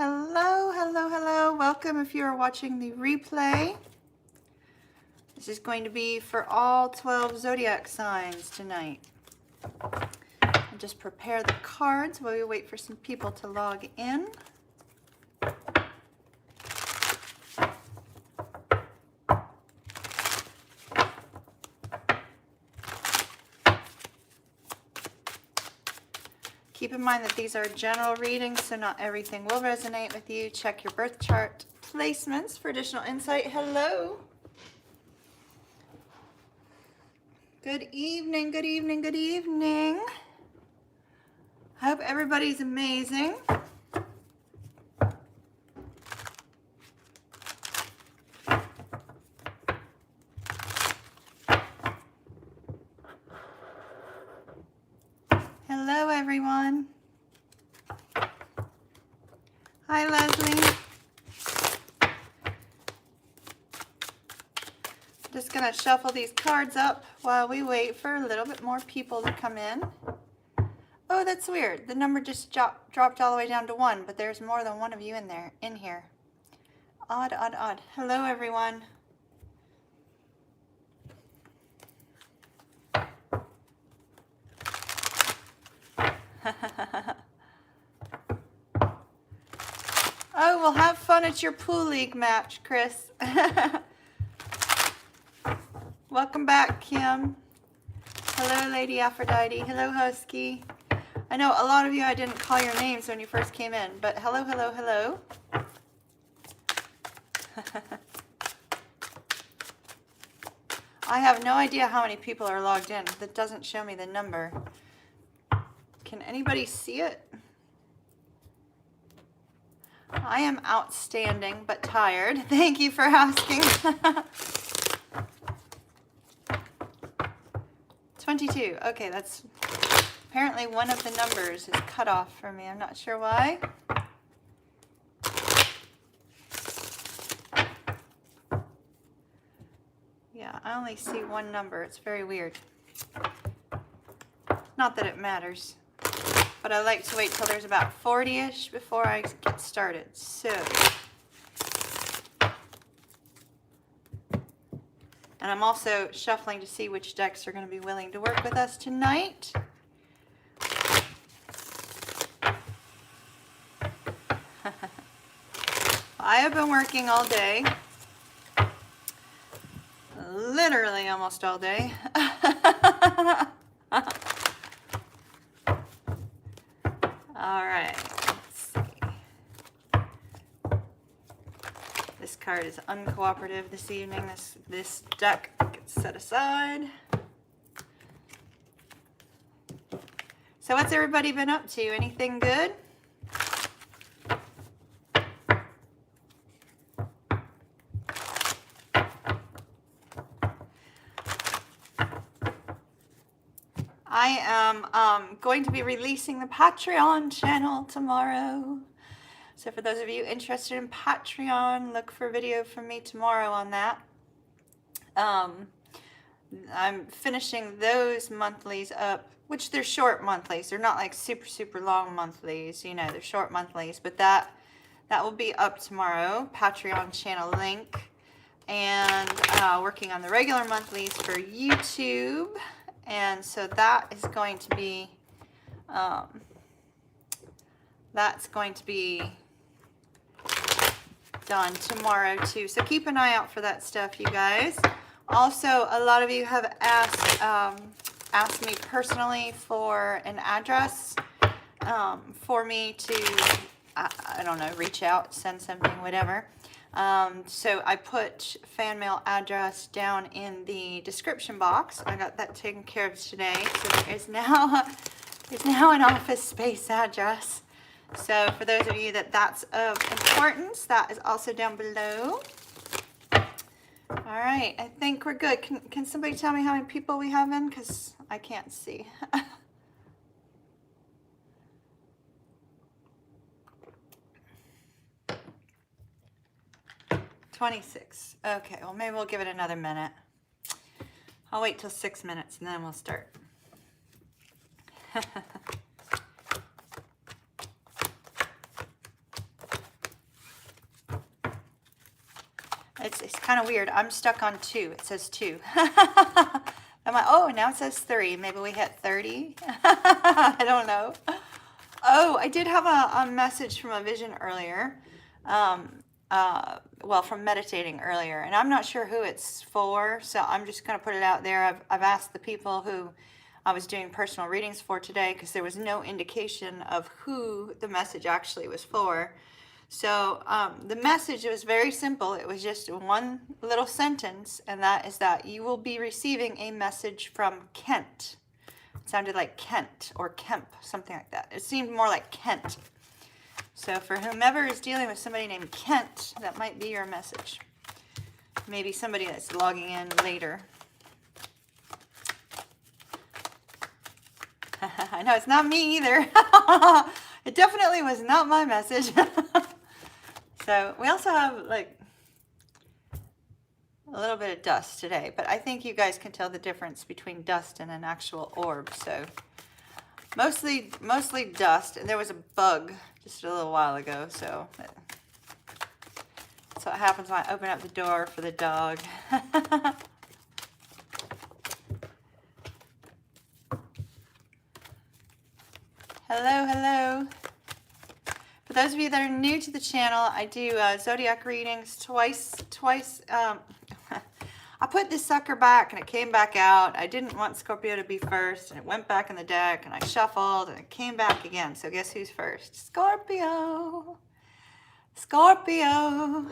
Hello, hello, hello. Welcome if you are watching the replay. This is going to be for all 12 zodiac signs tonight. I'll just prepare the cards while we wait for some people to log in. Keep in mind that these are general readings, so not everything will resonate with you. Check your birth chart placements for additional insight. Hello. Good evening, good evening, good evening. I hope everybody's amazing. Hello, everyone. Hi, Leslie. Just gonna shuffle these cards up while we wait for a little bit more people to come in. Oh, that's weird. The number just dropped all the way down to 1, but there's more than one of you in here. Odd, odd, odd. Hello, everyone. Oh, we'll have fun at your pool league match, Chris. Welcome back, Kim. Hello, Lady Aphrodite. Hello, Husky. I know a lot of you, I didn't call your names when you first came in, but hello, hello, hello. I have no idea how many people are logged in. That doesn't show me the number. Can anybody see it? I am outstanding, but tired. Thank you for asking. 22. Okay, that's apparently one of the numbers is cut off for me. I'm not sure why. Yeah, I only see one number. It's very weird. Not that it matters, but I like to wait till there's about 40-ish before I get started. So, and I'm also shuffling to see which decks are going to be willing to work with us tonight. I have been working all day. Literally almost all day. All right, let's see. This card is uncooperative this evening. This deck gets set aside. So what's everybody been up to? Anything good? I am going to be releasing the Patreon channel tomorrow. So for those of you interested in Patreon, look for a video from me tomorrow on that. I'm finishing those monthlies up, which they're short monthlies. They're not like super, super long monthlies. You know, they're short monthlies. But that will be up tomorrow. Patreon channel link. And working on the regular monthlies for YouTube. And so that is going to be, done tomorrow too. So keep an eye out for that stuff, you guys. Also, a lot of you have asked me personally for an address for me to, I don't know, reach out, send something, whatever. So I put fan mail address down in the description box. I got that taken care of today. So there is now an office space address. So for those of you that's of importance, that is also down below. All right, I think we're good. Can somebody tell me how many people we have in? Because I can't see. 26. Okay, well maybe we'll give it another minute. I'll wait till 6 minutes and then we'll start. kind of weird. I'm stuck on 2. It says 2. I'm like, oh, now it says 3. Maybe we hit 30. I don't know. Oh, I did have a message from a vision earlier. Well, from meditating earlier, and I'm not sure who it's for, so I'm just going to put it out there. I've asked the people who I was doing personal readings for today, because there was no indication of who the message actually was for. So the message was very simple. It was just one little sentence, and that is that you will be receiving a message from Kent. It sounded like Kent or Kemp, something like that. It seemed more like Kent. So for whomever is dealing with somebody named Kent, that might be your message. Maybe somebody that's logging in later. I know it's not me either. It definitely was not my message. So we also have like a little bit of dust today, but I think you guys can tell the difference between dust and an actual orb. So mostly dust, and there was a bug just a little while ago, so that's what happens when I open up the door for the dog. Hello, hello. For those of you that are new to the channel, I do Zodiac readings twice. I put this sucker back and it came back out. I didn't want Scorpio to be first, and it went back in the deck, and I shuffled and it came back again. So guess who's first? Scorpio. Scorpio.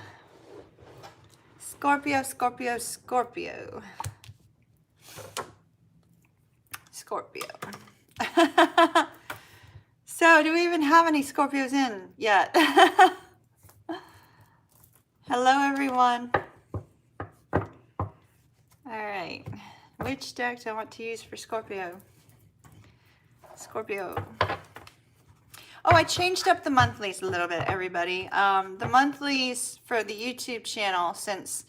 Scorpio, Scorpio, Scorpio. Scorpio. So do we even have any Scorpios in yet? Hello, everyone. All right, which deck do I want to use for Scorpio? Scorpio. Oh, I changed up the monthlies a little bit, everybody. The monthlies for the YouTube channel, since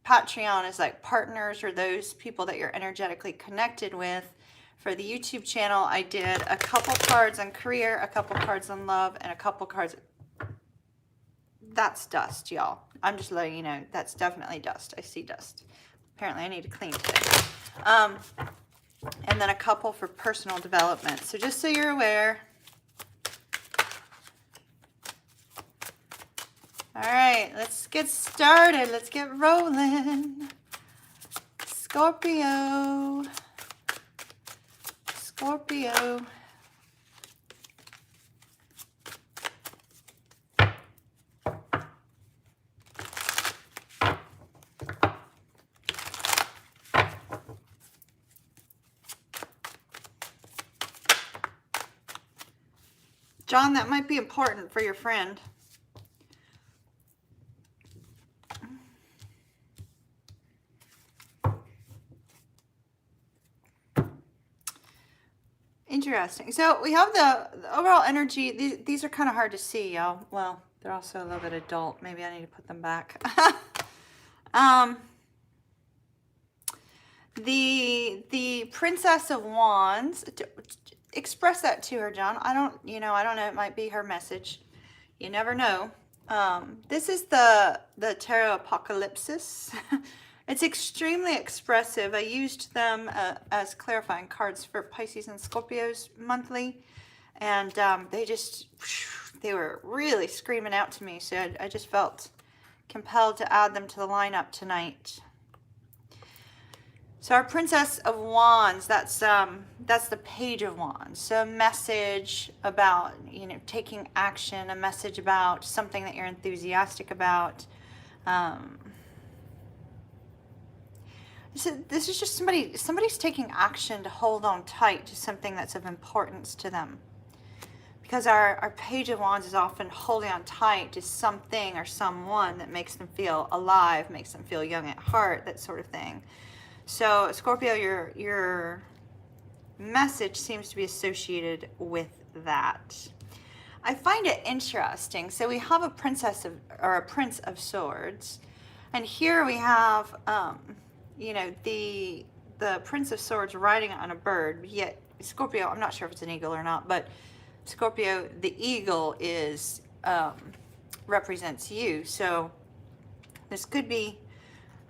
Patreon is like partners or those people that you're energetically connected with, for the YouTube channel, I did a couple cards on career, a couple cards on love, and a couple cards. That's dust, y'all. I'm just letting you know, that's definitely dust. I see dust. Apparently I need to clean today. And then a couple for personal development. So just so you're aware. All right, let's get started. Let's get rolling. Scorpio. Scorpio. John, that might be important for your friend. Interesting. So we have the overall energy. These are kind of hard to see, y'all. Well, they're also a little bit adult. Maybe I need to put them back. The Princess of Wands. Express that to her, John. I don't know. It might be her message. You never know. This is the Tarot Apocalypsis. It's extremely expressive. I used them as clarifying cards for Pisces and Scorpios monthly, and they were really screaming out to me. So I just felt compelled to add them to the lineup tonight. So our Princess of Wands, that's the Page of Wands. So a message about, taking action, a message about something that you're enthusiastic about. This is just somebody's taking action to hold on tight to something that's of importance to them. Because our Page of Wands is often holding on tight to something or someone that makes them feel alive, makes them feel young at heart, that sort of thing. So Scorpio, your message seems to be associated with that. I find it interesting. So we have a Prince of Swords, and here we have the Prince of Swords riding on a bird. Yet Scorpio, I'm not sure if it's an eagle or not, but Scorpio, the eagle represents you. So This could be,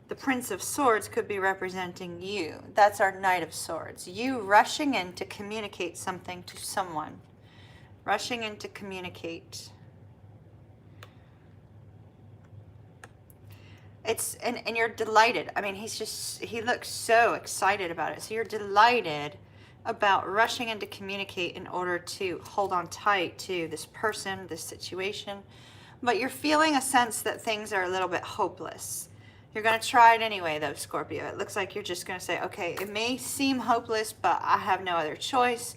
the Prince of Swords could be representing you. That's our Knight of Swords. You rushing in to communicate something to someone. Rushing in to communicate. And you're delighted. I mean, he looks so excited about it. So you're delighted about rushing in to communicate in order to hold on tight to this person, this situation. But you're feeling a sense that things are a little bit hopeless. You're going to try it anyway, though, Scorpio. It looks like you're just going to say, okay, it may seem hopeless, but I have no other choice.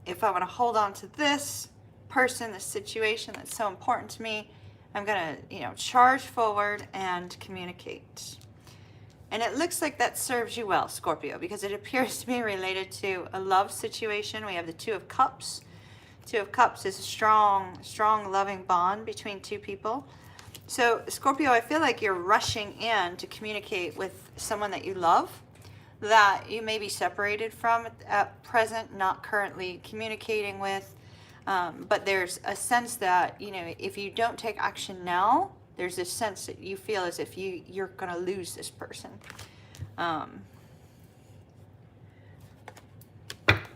If I want to hold on to this person, this situation that's so important to me, I'm going to, charge forward and communicate. And it looks like that serves you well, Scorpio, because it appears to be related to a love situation. We have the Two of Cups. Two of Cups is a strong, loving bond between two people. So, Scorpio, I feel like you're rushing in to communicate with someone that you love, that you may be separated from at present, not currently communicating with. But there's a sense that, if you don't take action now, there's this sense that you feel as if you're going to lose this person.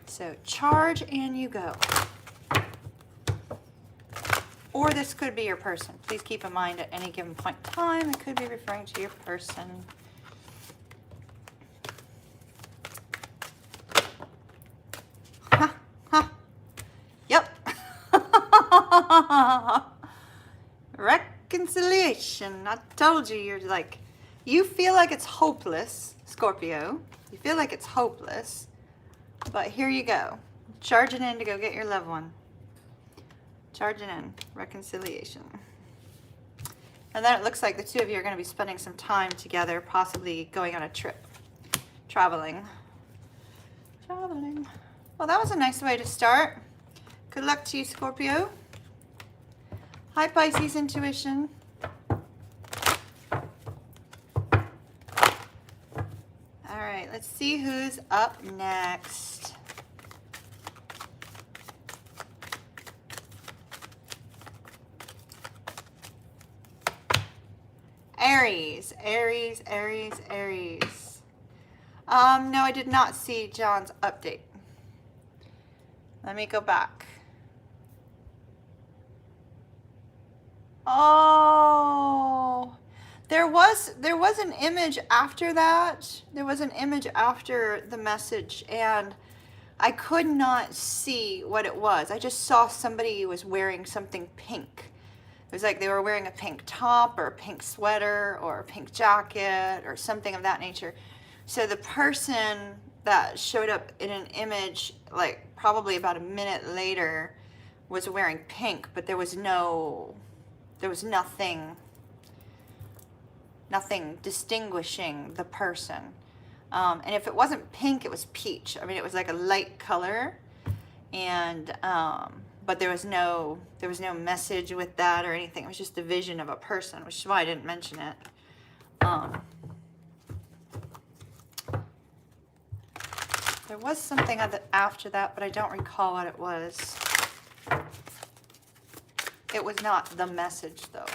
So charge and you go. Or this could be your person. Please keep in mind at any given point in time, it could be referring to your person. Yep. Reconciliation. I told you, you feel like it's hopeless, Scorpio. You feel like it's hopeless. But here you go. Charging in to go get your loved one. Charging in. Reconciliation. And then it looks like the two of you are going to be spending some time together, possibly going on a trip. Traveling. Well, that was a nice way to start. Good luck to you, Scorpio. Hi, Pisces Intuition. All right, let's see who's up next. Aries. No, I did not see John's update. Let me go back. Oh, there was an image after that. There was an image after the message, and I could not see what it was. I just saw somebody was wearing something pink. It was like they were wearing a pink top or a pink sweater or a pink jacket or something of that nature. So the person that showed up in an image, like probably about a minute later, was wearing pink, but there was nothing distinguishing the person. And if it wasn't pink, it was peach. I mean, it was like a light color, and but there was no message with that or anything. It was just a vision of a person, which is why I didn't mention it. There was something after that, but I don't recall what it was. It was not the message, though.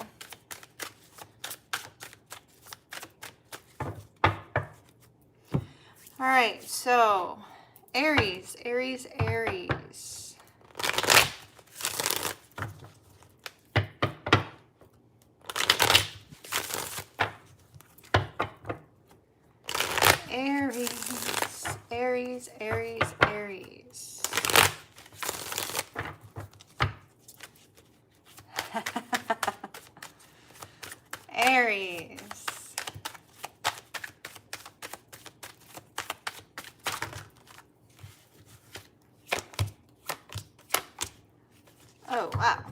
All right, so Aries. Aries. Aries. Oh, wow.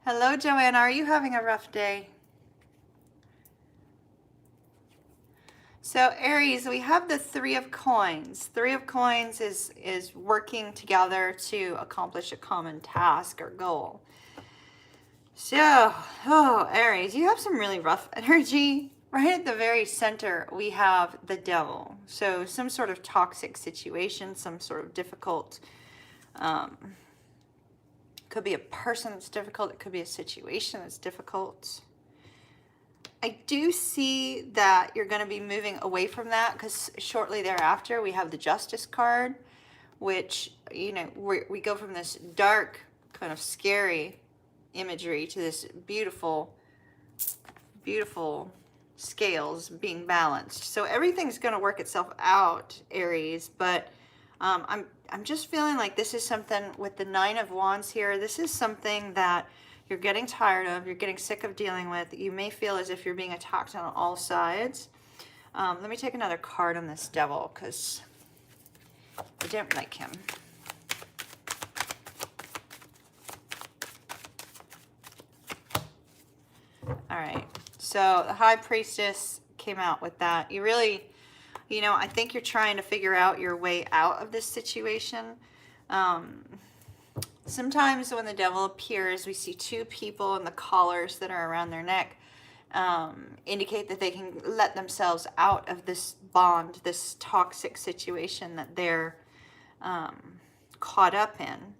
Hello, Joanna. Are you having a rough day? So Aries, we have the Three of Coins. Three of Coins is working together to accomplish a common task or goal. So, Aries, you have some really rough energy. Right at the very center, we have the Devil. So some sort of toxic situation, some sort of difficult, could be a person that's difficult. It could be a situation that's difficult. I do see that you're going to be moving away from that because shortly thereafter we have the Justice card, which, you know, we go from this dark, kind of scary imagery to this beautiful, beautiful scales being balanced. So everything's going to work itself out, Aries, but I'm just feeling like this is something with the Nine of Wands here. This is something that you're getting tired of, you're getting sick of dealing with. You may feel as if you're being attacked on all sides. Let me take another card on this Devil because I don't like him. All right, so the High Priestess came out with that. You really, you know, I think you're trying to figure out your way out of this situation. Sometimes when the Devil appears, we see two people and the collars that are around their neck indicate that they can let themselves out of this bond, this toxic situation that they're caught up in.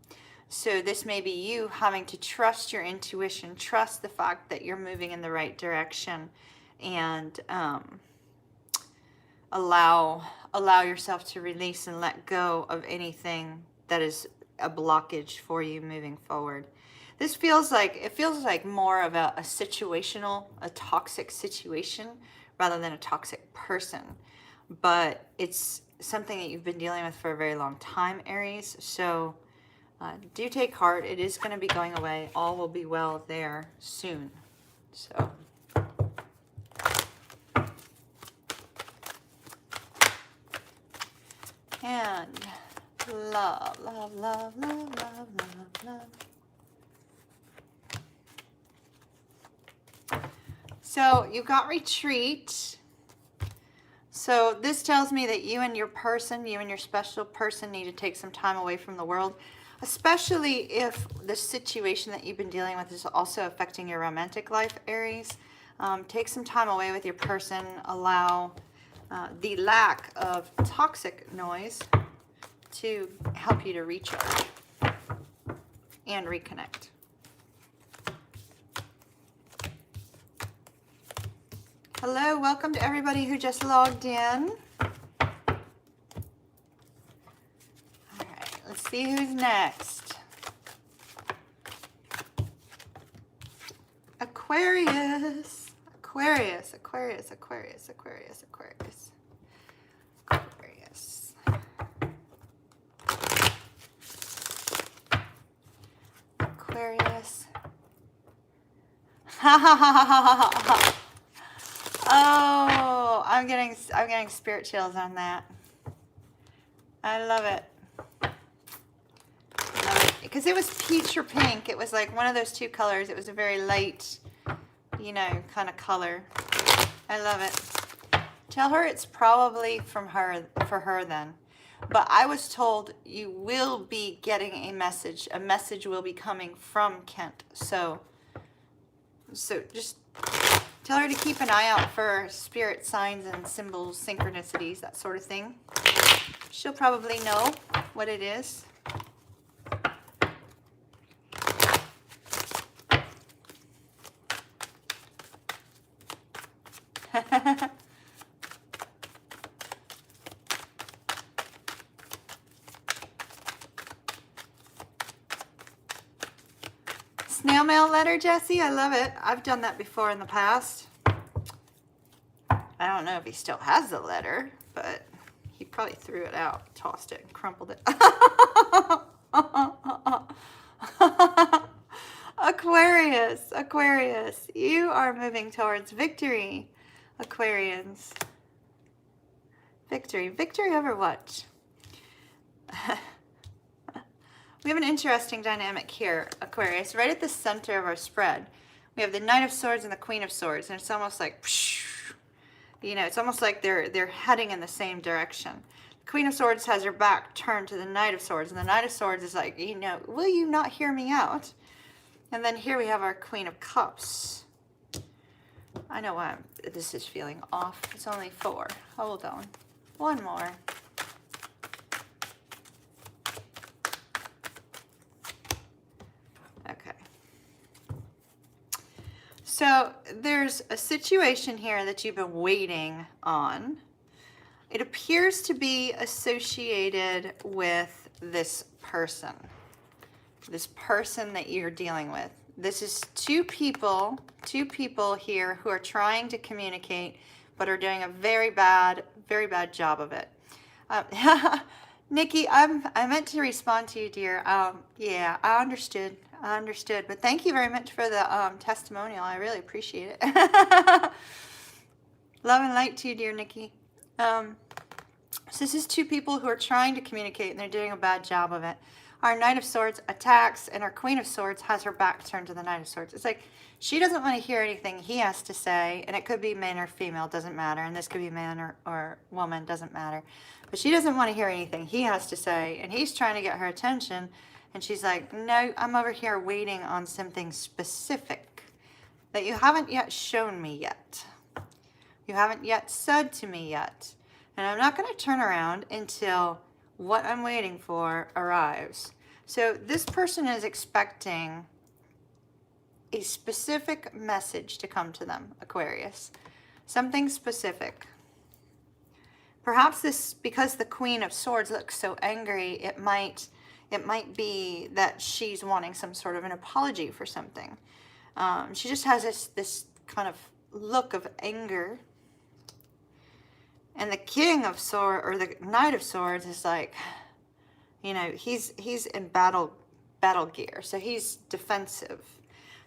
So this may be you having to trust your intuition, trust the fact that you're moving in the right direction, and allow yourself to release and let go of anything that is a blockage for you moving forward. This feels like more of a situational, a toxic situation rather than a toxic person. But it's something that you've been dealing with for a very long time, Aries. So do take heart. It is going to be going away. All will be well there soon. So and love, love, love, love, love, love, love. So you got retreat. So this tells me that you and your person, you and your special person need to take some time away from the world, especially if the situation that you've been dealing with is also affecting your romantic life, Aries. Take some time away with your person. Allow the lack of toxic noise to help you to recharge and reconnect. Hello, welcome to everybody who just logged in. All right, let's see who's next. Aquarius. Aquarius, Aquarius, Aquarius, Aquarius, Aquarius. Aquarius. Aquarius. Ha ha ha ha ha ha ha. Oh, I'm getting spirit chills on that. I love it. Love it. Because it was peach or pink. It was like one of those two colors. It was a very light, you know, kind of color. I love it. Tell her it's probably for her then. But I was told you will be getting a message. A message will be coming from Kent. So just tell her to keep an eye out for spirit signs and symbols, synchronicities, that sort of thing. She'll probably know what it is. Snail mail letter, Jesse? I love it. I've done that before in the past. I don't know if he still has the letter, but he probably threw it out, tossed it, and crumpled it. Aquarius, Aquarius, you are moving towards victory, Aquarians. Victory. Victory over what? We have an interesting dynamic here, Aquarius. Right at the center of our spread, we have the Knight of Swords and the Queen of Swords, and it's almost like, you know, it's almost like they're heading in the same direction. The Queen of Swords has her back turned to the Knight of Swords, and the Knight of Swords is like, you know, will you not hear me out? And then here we have our Queen of Cups. I know why this is feeling off. It's only 4. Hold on. One more. So there's a situation here that you've been waiting on. It appears to be associated with this person that you're dealing with. This is two people here who are trying to communicate, but are doing a very bad job of it. Nikki, I meant to respond to you, dear. Yeah, I understood, but thank you very much for the testimonial. I really appreciate it. Love and light to you, dear Nikki. So this is two people who are trying to communicate, and they're doing a bad job of it. Our Knight of Swords attacks, and our Queen of Swords has her back turned to the Knight of Swords. It's like she doesn't want to hear anything he has to say, and it could be man or female, doesn't matter. And this could be man or woman, doesn't matter. But she doesn't want to hear anything he has to say, and he's trying to get her attention. And she's like, no, I'm over here waiting on something specific that you haven't yet shown me yet. You haven't yet said to me yet. And I'm not going to turn around until what I'm waiting for arrives. So this person is expecting a specific message to come to them, Aquarius. Something specific. Perhaps this, because the Queen of Swords looks so angry, it might be that she's wanting some sort of an apology for something. She just has this kind of look of anger. And the King of Swords, or the Knight of Swords, is like, you know, he's in battle gear, so he's defensive.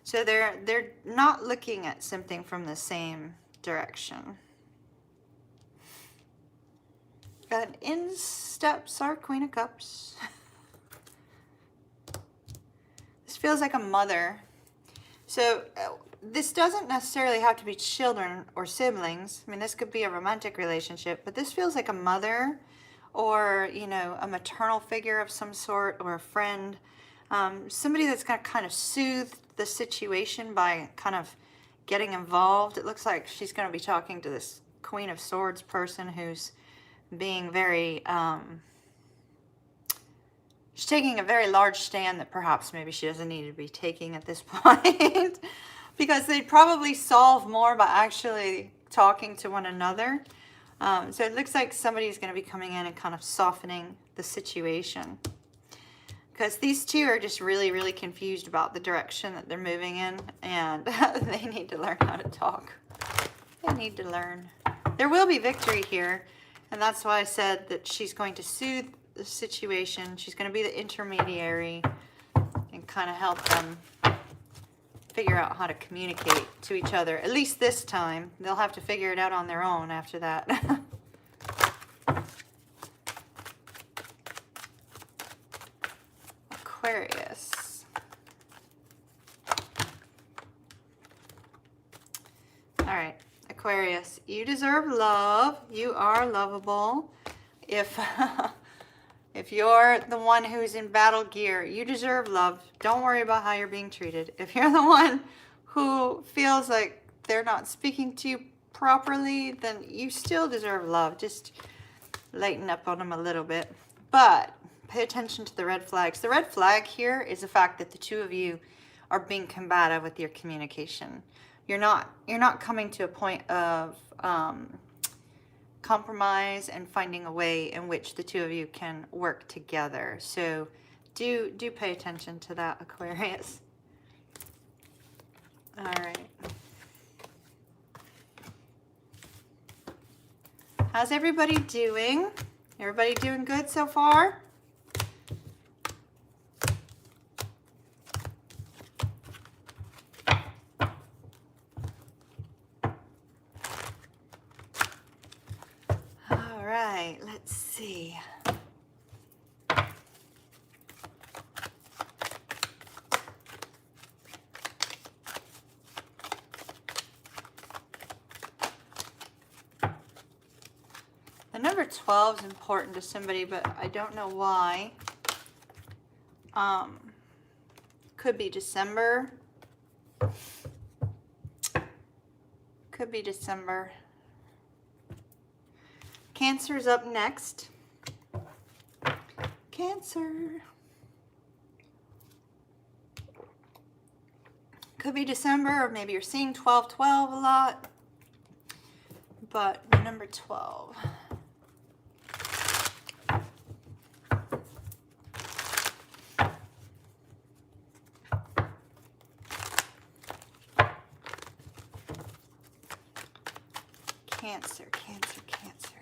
So they're not looking at something from the same direction. And in steps our Queen of Cups. This feels like a mother. So this doesn't necessarily have to be children or siblings. I mean, this could be a romantic relationship, but this feels like a mother, or, you know, a maternal figure of some sort, or a friend. Somebody that's going to kind of soothe the situation by kind of getting involved. It looks like she's going to be talking to this Queen of Swords person who's being very, she's taking a very large stand that perhaps maybe she doesn't need to be taking at this point. Because they'd probably solve more by actually talking to one another. So it looks like somebody's going to be coming in and kind of softening the situation. Because these two are just really, really confused about the direction that they're moving in. And they need to learn how to talk. They need to learn. There will be victory here. And that's why I said that she's going to soothe the situation. She's going to be the intermediary and kind of help them figure out how to communicate to each other. At least this time. They'll have to figure it out on their own after that. Aquarius. All right, Aquarius, you deserve love. You are lovable. If you're the one who's in battle gear, you deserve love. Don't worry about how you're being treated. If you're the one who feels like they're not speaking to you properly, then you still deserve love. Just lighten up on them a little bit. But pay attention to the red flags. The red flag here is the fact that the two of you are being combative with your communication. You're not coming to a point of compromise and finding a way in which the two of you can work together. So do pay attention to that, Aquarius. All right. How's everybody doing? Everybody doing good so far? All right, let's see. The number 12 is important to somebody, but I don't know why. Could be December. Could be December. Cancer's up next. Cancer. Could be December, or maybe you're seeing 12-12 a lot. But number 12. Cancer, Cancer, Cancer.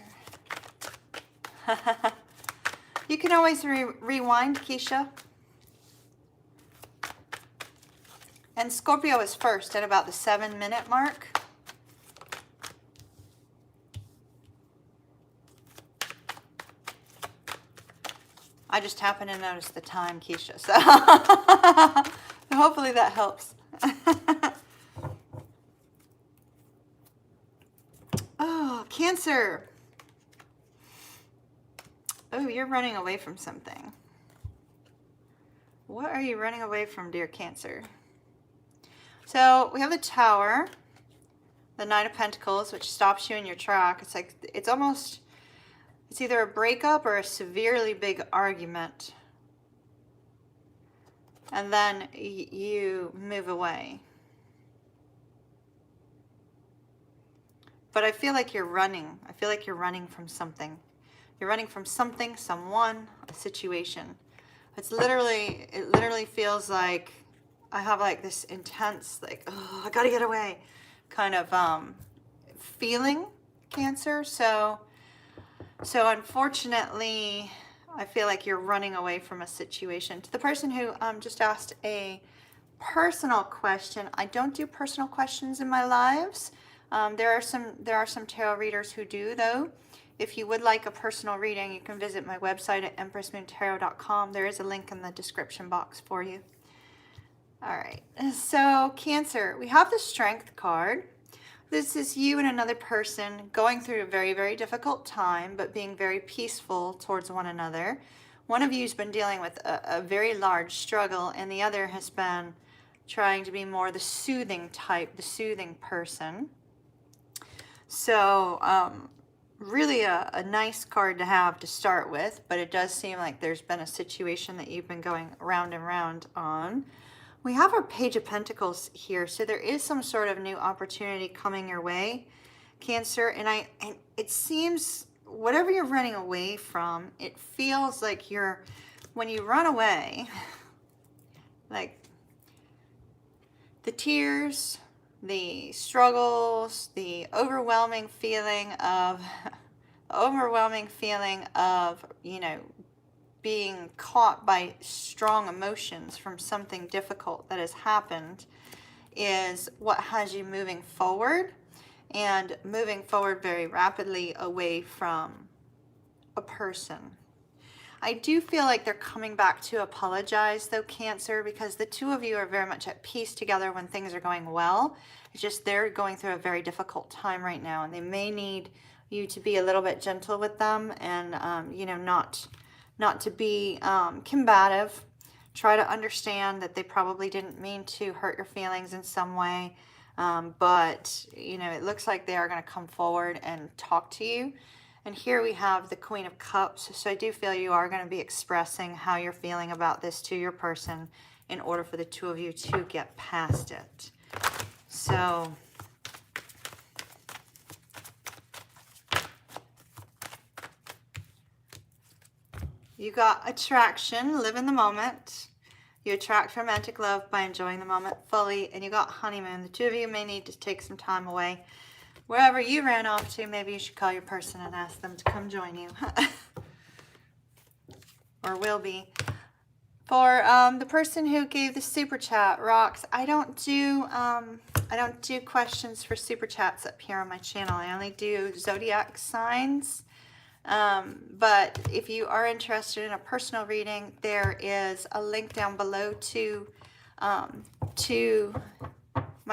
You can always rewind, Keisha. And Scorpio is first at about the 7-minute mark. I just happened to notice the time, Keisha, so hopefully that helps. Oh, Cancer. Oh, you're running away from something. What are you running away from, dear Cancer? So we have the Tower, the Knight of Pentacles, which stops you in your track. It's like, it's almost, it's either a breakup or a severely big argument. And then you move away. But I feel like you're running. I feel like you're running from something. You're running from something, someone, a situation. It's literally, it literally feels like I have like this intense, like, oh, I gotta get away kind of feeling, Cancer. So unfortunately, I feel like you're running away from a situation. To the person who just asked a personal question, I don't do personal questions in my lives. There are some tarot readers who do, though. If you would like a personal reading, you can visit my website at empressmoontarot.com. There is a link in the description box for you. All right, so Cancer, we have the Strength card. This is you and another person going through a very, very difficult time, but being very peaceful towards one another. One of you has been dealing with a very large struggle, and the other has been trying to be more the soothing type, the soothing person. So, really a nice card to have to start with, but it does seem like there's been a situation that you've been going round and round on. We have our Page of Pentacles here, so there is some sort of new opportunity coming your way, Cancer. And it seems whatever you're running away from, it feels like when you run away, like the tears, the struggles, the overwhelming feeling of, you know, being caught by strong emotions from something difficult that has happened is what has you moving forward, and moving forward very rapidly away from a person. I do feel like they're coming back to apologize, though, Cancer, because the two of you are very much at peace together when things are going well. It's just they're going through a very difficult time right now, and they may need you to be a little bit gentle with them, and you know, not to be combative. Try to understand that they probably didn't mean to hurt your feelings in some way, but you know, it looks like they are going to come forward and talk to you. And here we have the Queen of Cups. So I do feel you are going to be expressing how you're feeling about this to your person in order for the two of you to get past it. So you got attraction, live in the moment. You attract romantic love by enjoying the moment fully. And you got honeymoon. The two of you may need to take some time away. Wherever you ran off to, maybe you should call your person and ask them to come join you. Or will be. For the person who gave the super chat, Rocks, I don't do questions for super chats up here on my channel. I only do zodiac signs. But if you are interested in a personal reading, there is a link down below to my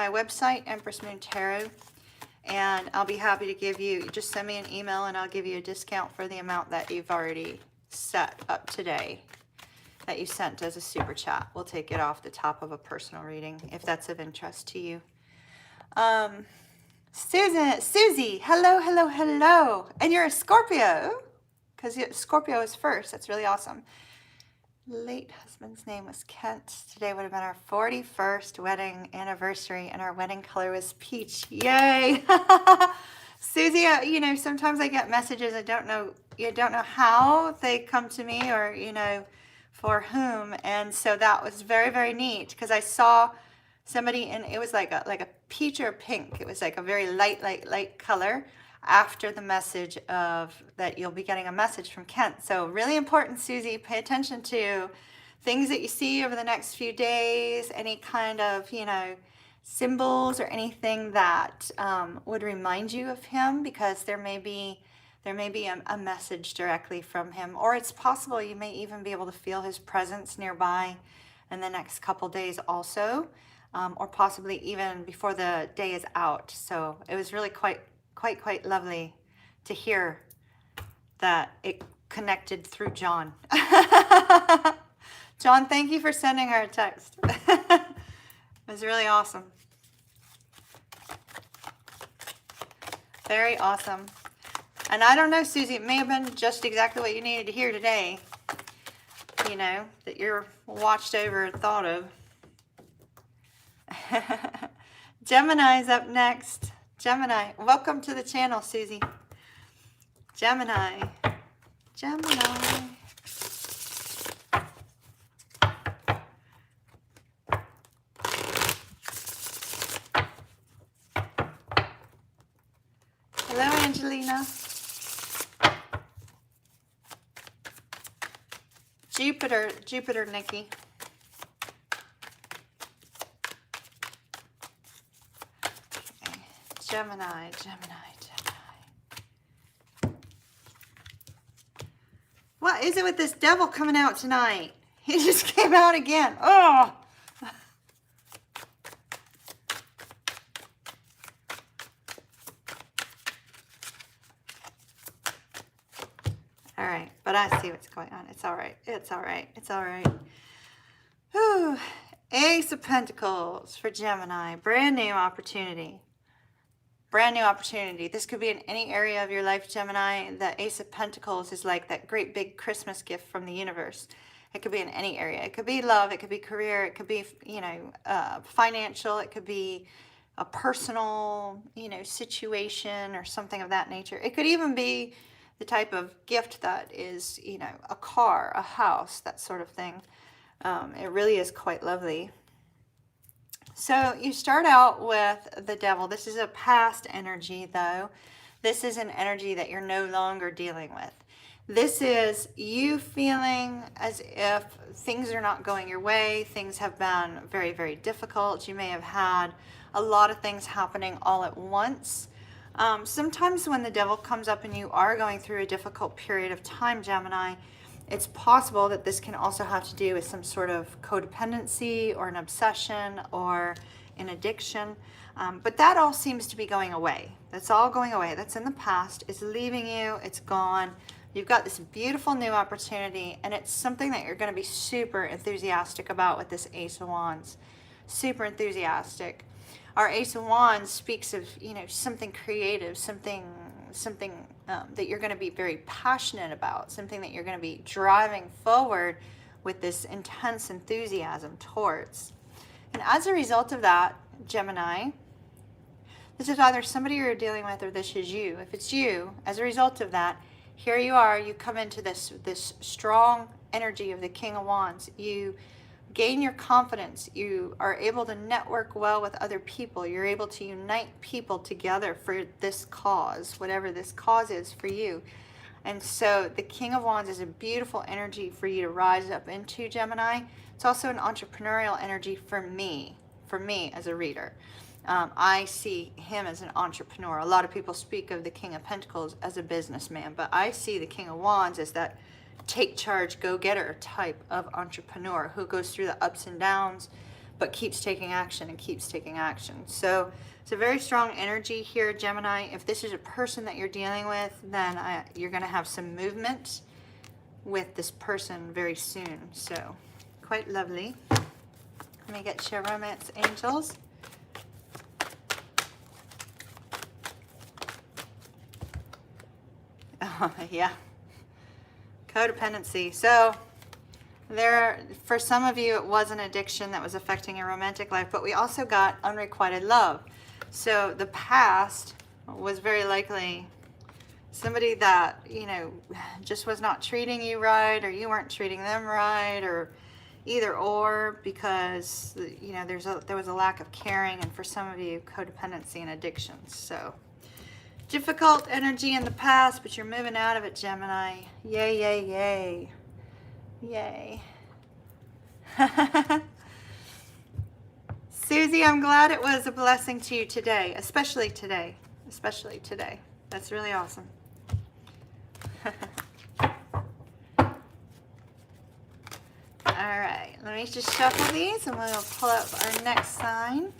website, Empress Moon Tarot, and I'll be happy to give you, just send me an email and I'll give you a discount for the amount that you've already set up today, that you sent as a super chat. We'll take it off the top of a personal reading if that's of interest to you. Susie, hello, hello, hello. And you're a Scorpio, because Scorpio is first. That's really awesome. late husband's name was Kent. Today would have been our 41st wedding anniversary, and our wedding color was peach. Yay! Susie, you know, sometimes I get messages. I don't know how they come to me, or for whom. And so that was very, very neat, because I saw somebody, and it was like a peach or pink. It was like a very light color after the message of that you'll be getting a message from Kent. So really important, Susie, pay attention to things that you see over the next few days, any kind of, symbols or anything that would remind you of him, because there may be a message directly from him, or it's possible you may even be able to feel his presence nearby in the next couple days also, or possibly even before the day is out. So it was really quite lovely to hear that it connected through John. John, thank you for sending her a text. It was really awesome. Very awesome. And I don't know, Susie, it may have been just exactly what you needed to hear today. That you're watched over and thought of. Gemini's up next. Gemini, welcome to the channel, Susie. Gemini. Hello, Angelina. Jupiter, Nikki. Okay. Gemini. What is it with this devil coming out tonight? He just came out again. Oh! All right, but I see what's going on. It's all right. Whew. Ace of Pentacles for Gemini. Brand new opportunity. This could be in any area of your life, Gemini. The Ace of Pentacles is like that great big Christmas gift from the universe. It could be in any area. It could be love. It could be career. It could be, financial. It could be a personal, situation or something of that nature. It could even be the type of gift that is, a car, a house, that sort of thing. It really is quite lovely. So you start out with the devil. This is a past energy, though. This is an energy that you're no longer dealing with. This is you feeling as if things are not going your way. Things have been very, very difficult. You may have had a lot of things happening all at once. Sometimes when the devil comes up and you are going through a difficult period of time, Gemini, it's possible that this can also have to do with some sort of codependency or an obsession or an addiction. But that all seems to be going away. That's all going away. That's in the past. It's leaving you. It's gone. You've got this beautiful new opportunity, and it's something that you're going to be super enthusiastic about with this Ace of Wands. Super enthusiastic. Our Ace of Wands speaks of, something creative, something that you're going to be very passionate about, something that you're going to be driving forward with this intense enthusiasm towards. And as a result of that, Gemini, this is either somebody you're dealing with or this is you. If it's you, as a result of that, here you are, you come into this strong energy of the King of Wands. You gain your confidence. You are able to network well with other people. You're able to unite people together for this cause, whatever this cause is for you. And so the King of Wands is a beautiful energy for you to rise up into, Gemini. It's also an entrepreneurial energy for me as a reader. I see him as an entrepreneur. A lot of people speak of the King of Pentacles as a businessman, but I see the King of Wands as that take charge, go-getter type of entrepreneur who goes through the ups and downs, but keeps taking action and keeps taking action. So it's a very strong energy here, Gemini. If this is a person that you're dealing with, then you're going to have some movement with this person very soon. So quite lovely. Let me get your romance angels. Oh, yeah. Codependency. So For some of you, it was an addiction that was affecting your romantic life, but we also got unrequited love. So the past was very likely somebody that, you know, just was not treating you right, or you weren't treating them right, or either or, because, you know, there was a lack of caring, and for some of you, codependency and addictions. So difficult energy in the past, but you're moving out of it, Gemini. Yay, yay, yay. Yay. Susie, I'm glad it was a blessing to you today, especially today. Especially today. That's really awesome. All right, let me just shuffle these and we'll pull up our next sign.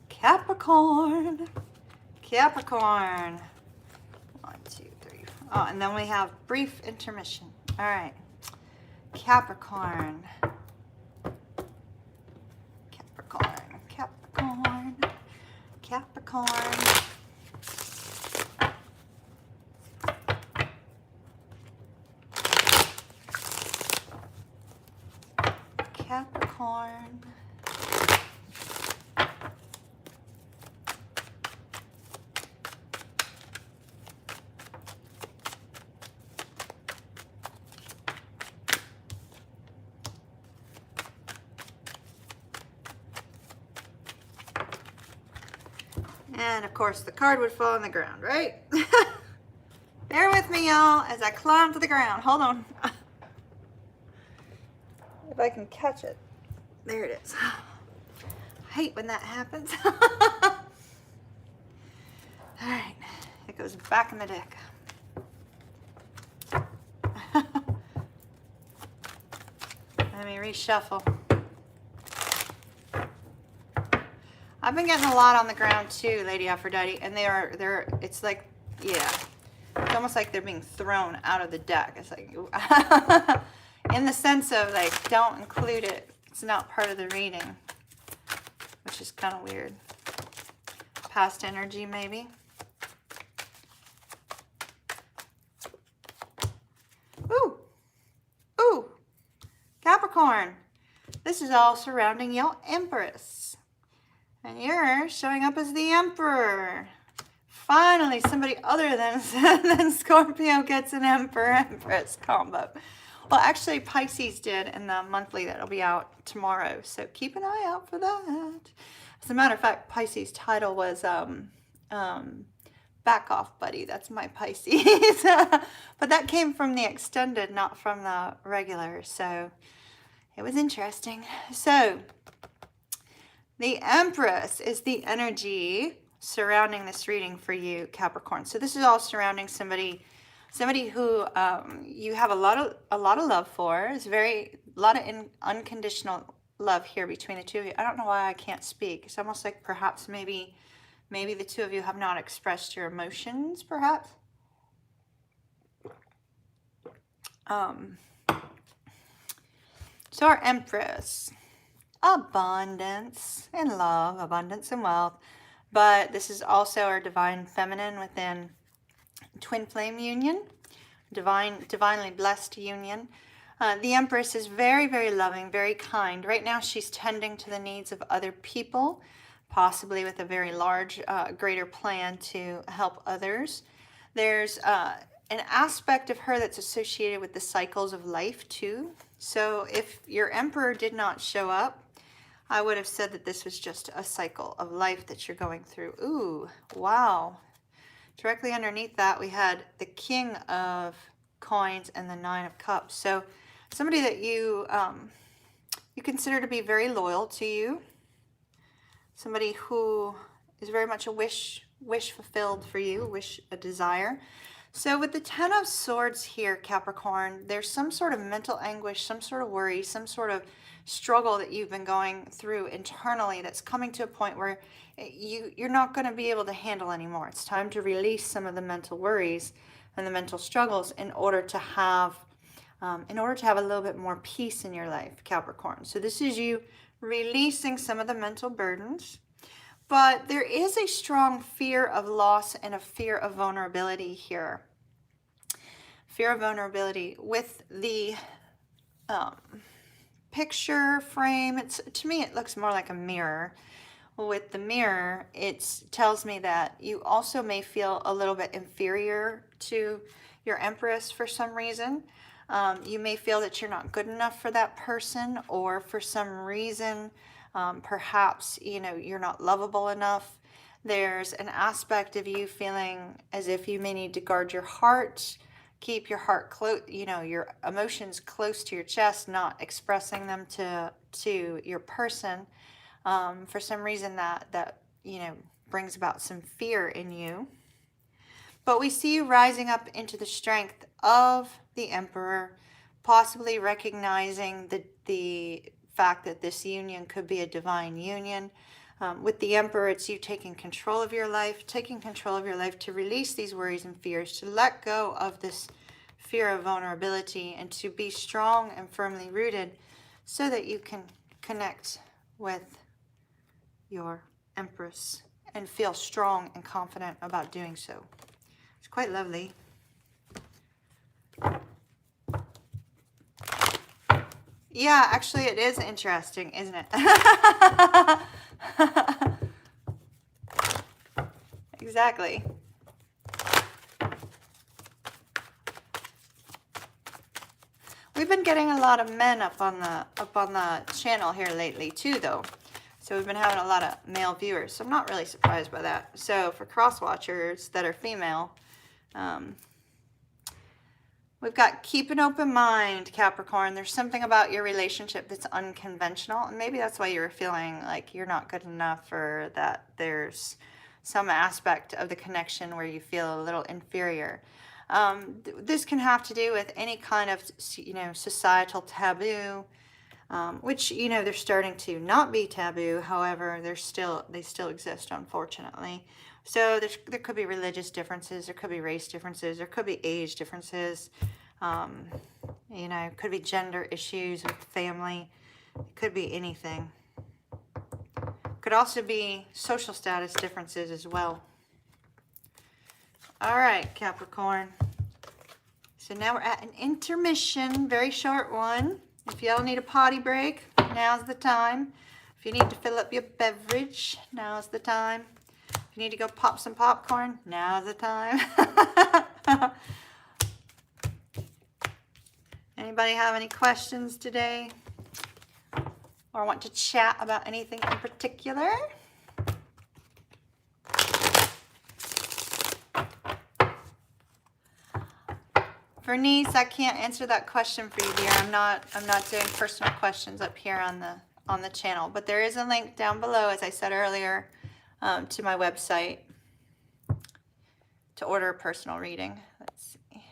Capricorn. Capricorn. 1, 2, 3. Oh, and then we have brief intermission. All right. Capricorn. Capricorn. Capricorn. Capricorn. Capricorn. And of course the card would fall on the ground, right? Bear with me, y'all, as I climb to the ground. Hold on. If I can catch it. There it is. I hate when that happens. All right, it goes back in the deck. Let me reshuffle. I've been getting a lot on the ground too, Lady Aphrodite, and it's like, yeah, it's almost like they're being thrown out of the deck. It's like, in the sense of like, don't include it. It's not part of the reading, which is kind of weird. Past energy, maybe. Ooh, ooh, Capricorn. This is all surrounding your Empress. And you're showing up as the Emperor. Finally, somebody other than Scorpio gets an Emperor-Empress combo. Well, actually, Pisces did in the monthly that'll be out tomorrow. So keep an eye out for that. As a matter of fact, Pisces' title was Back Off Buddy. That's my Pisces. But that came from the extended, not from the regular. So it was interesting. So the Empress is the energy surrounding this reading for you, Capricorn. So this is all surrounding somebody who you have a lot of love for. It's a lot of unconditional love here between the two of you. I don't know why I can't speak. It's almost like perhaps maybe the two of you have not expressed your emotions, perhaps. So our Empress. Abundance and love, abundance and wealth, but this is also our divine feminine within twin flame union, divinely blessed union. The Empress is very, very loving, very kind. Right now she's tending to the needs of other people, possibly with a very large, greater plan to help others. There's an aspect of her that's associated with the cycles of life too. So if your Emperor did not show up, I would have said that this was just a cycle of life that you're going through. Ooh, wow. Directly underneath that, we had the King of Coins and the Nine of Cups. So somebody that you consider to be very loyal to you. Somebody who is very much a wish fulfilled for you, a desire. So with the Ten of Swords here, Capricorn, there's some sort of mental anguish, some sort of worry, some sort of struggle that you've been going through internally that's coming to a point where you're not going to be able to handle anymore. It's time to release some of the mental worries and the mental struggles in order to have a little bit more peace in your life, Capricorn. So this is you releasing some of the mental burdens. But there is a strong fear of loss and a fear of vulnerability here. Fear of vulnerability. With the picture frame, to me it looks more like a mirror. With the mirror, it tells me that you also may feel a little bit inferior to your Empress for some reason. You may feel that you're not good enough for that person, or for some reason, perhaps, you know, you're not lovable enough. There's an aspect of you feeling as if you may need to guard your heart, keep your heart close, you know, your emotions close to your chest, not expressing them to your person. For some reason that, you know, brings about some fear in you. But we see you rising up into the strength of the Emperor, possibly recognizing the fact that this union could be a divine union. With the Emperor, it's you taking control of your life, to release these worries and fears, to let go of this fear of vulnerability, and to be strong and firmly rooted so that you can connect with your Empress and feel strong and confident about doing so. It's quite lovely. Yeah, actually it is interesting, isn't it? Exactly. We've been getting a lot of men up on the channel here lately too, though. So we've been having a lot of male viewers. So I'm not really surprised by that. So for cross watchers that are female, we've got keep an open mind, Capricorn. There's something about your relationship that's unconventional. And maybe that's why you're feeling like you're not good enough, or that there's some aspect of the connection where you feel a little inferior. This can have to do with any kind of, you know, societal taboo, which, you know, they're starting to not be taboo. However, they still exist, unfortunately. So there could be religious differences, there could be race differences, there could be age differences, you know, could be gender issues with family, it could be anything. Could also be social status differences as well. All right, Capricorn. So now we're at an intermission, very short one. If y'all need a potty break, now's the time. If you need to fill up your beverage, now's the time. If you need to go pop some popcorn, now's the time. Anybody have any questions today? Or want to chat about anything in particular? Bernice, I can't answer that question for you, dear. I'm not doing personal questions up here on the channel, but there is a link down below, as I said earlier, to my website to order a personal reading. Let's see.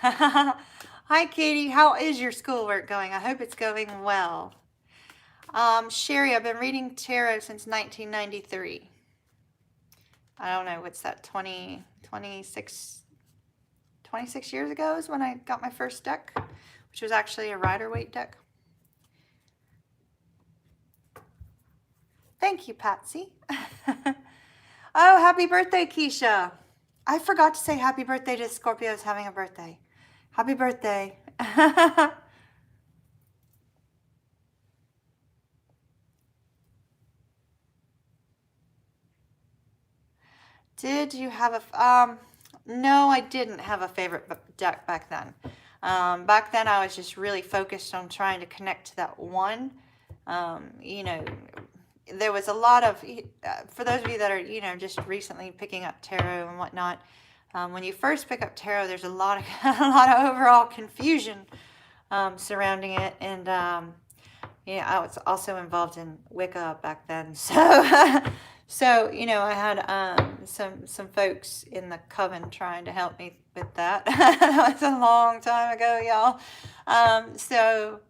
Hi, Katie. How is your schoolwork going? I hope it's going well. Sherry, I've been reading tarot since 1993. I don't know, what's that, 26 years ago is when I got my first deck, which was actually a Rider-Waite deck. Thank you, Patsy. Oh, happy birthday, Keisha. I forgot to say happy birthday to Scorpios having a birthday. Happy birthday. Did you have a... no, I didn't have a favorite deck back then. Back then, I was just really focused on trying to connect to that one. You know, there was a lot of... for those of you that are, you know, just recently picking up tarot and whatnot, when you first pick up tarot, there's a lot of, overall confusion surrounding it. And, yeah, I was also involved in Wicca back then. So... So, you know, I had some folks in the coven trying to help me with that. That was a long time ago, y'all. So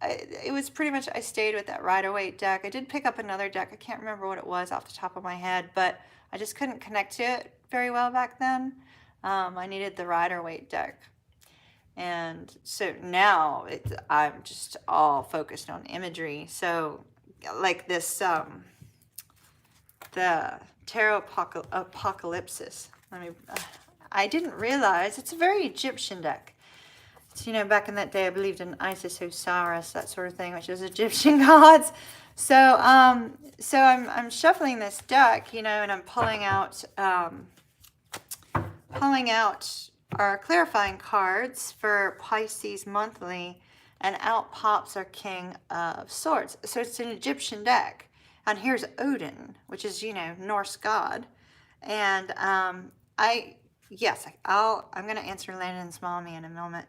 it was pretty much, I stayed with that Rider-Waite deck. I did pick up another deck. I can't remember what it was off the top of my head, but I just couldn't connect to it very well back then. I needed the Rider-Waite deck. And so now I'm just all focused on imagery. So like this, the Tarot Apocalypses. I didn't realize it's a very Egyptian deck. So, you know, back in that day, I believed in Isis, Osiris, that sort of thing, which is Egyptian gods. So, I'm shuffling this deck, you know, and I'm pulling out our clarifying cards for Pisces monthly, and out pops our King of Swords. So it's an Egyptian deck, and here's Odin, which is, you know, Norse god, and I'm going to answer Landon's mommy in a moment.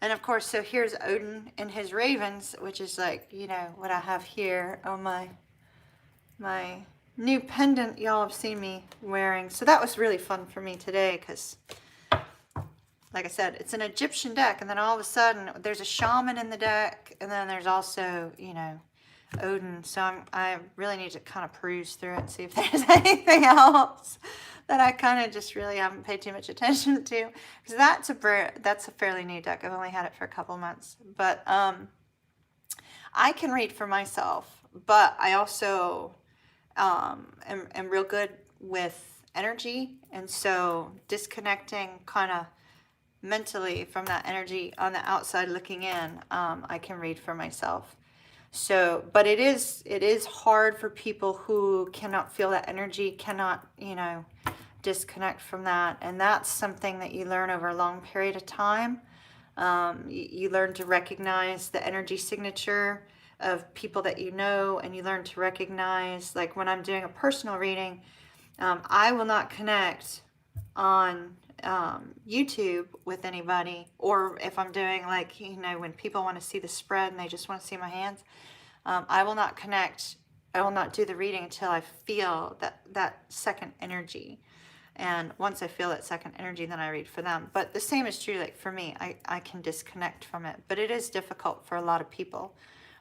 And of course, so here's Odin and his ravens, which is like, you know, what I have here on my new pendant y'all have seen me wearing. So that was really fun for me today because, like I said, it's an Egyptian deck. And then all of a sudden, there's a shaman in the deck. And then there's also, you know, Odin. So I really need to kind of peruse through it and see if there's anything else that I kind of just really haven't paid too much attention to, because that's a fairly new deck. I've only had it for a couple months, but I can read for myself, but I also am real good with energy, and so disconnecting kind of mentally from that energy on the outside looking in, I can read for myself. So, but it is hard for people who cannot feel that energy, cannot, you know, disconnect from that. And that's something that you learn over a long period of time. You learn to recognize the energy signature of people that you know, and you learn to recognize, like when I'm doing a personal reading, I will not connect on YouTube with anybody, or if I'm doing, like, you know, when people want to see the spread and they just want to see my hands, I will not connect. I will not do the reading until I feel that second energy. And once I feel that second energy, then I read for them. But the same is true, like for me, I can disconnect from it. But it is difficult for a lot of people.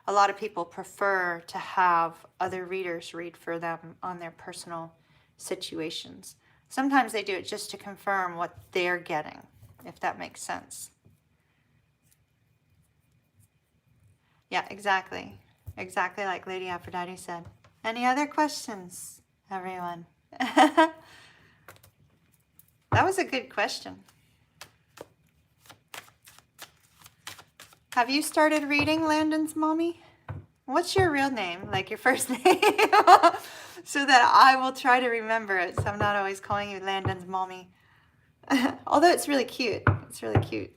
A lot of people prefer to have other readers read for them on their personal situations. Sometimes they do it just to confirm what they're getting, if that makes sense. Yeah, exactly. Exactly like Lady Aphrodite said. Any other questions, everyone? That was a good question. Have you started reading, Landon's mommy? What's your real name? Like your first name? So that I will try to remember it, so I'm not always calling you Landon's mommy. Although it's really cute. It's really cute.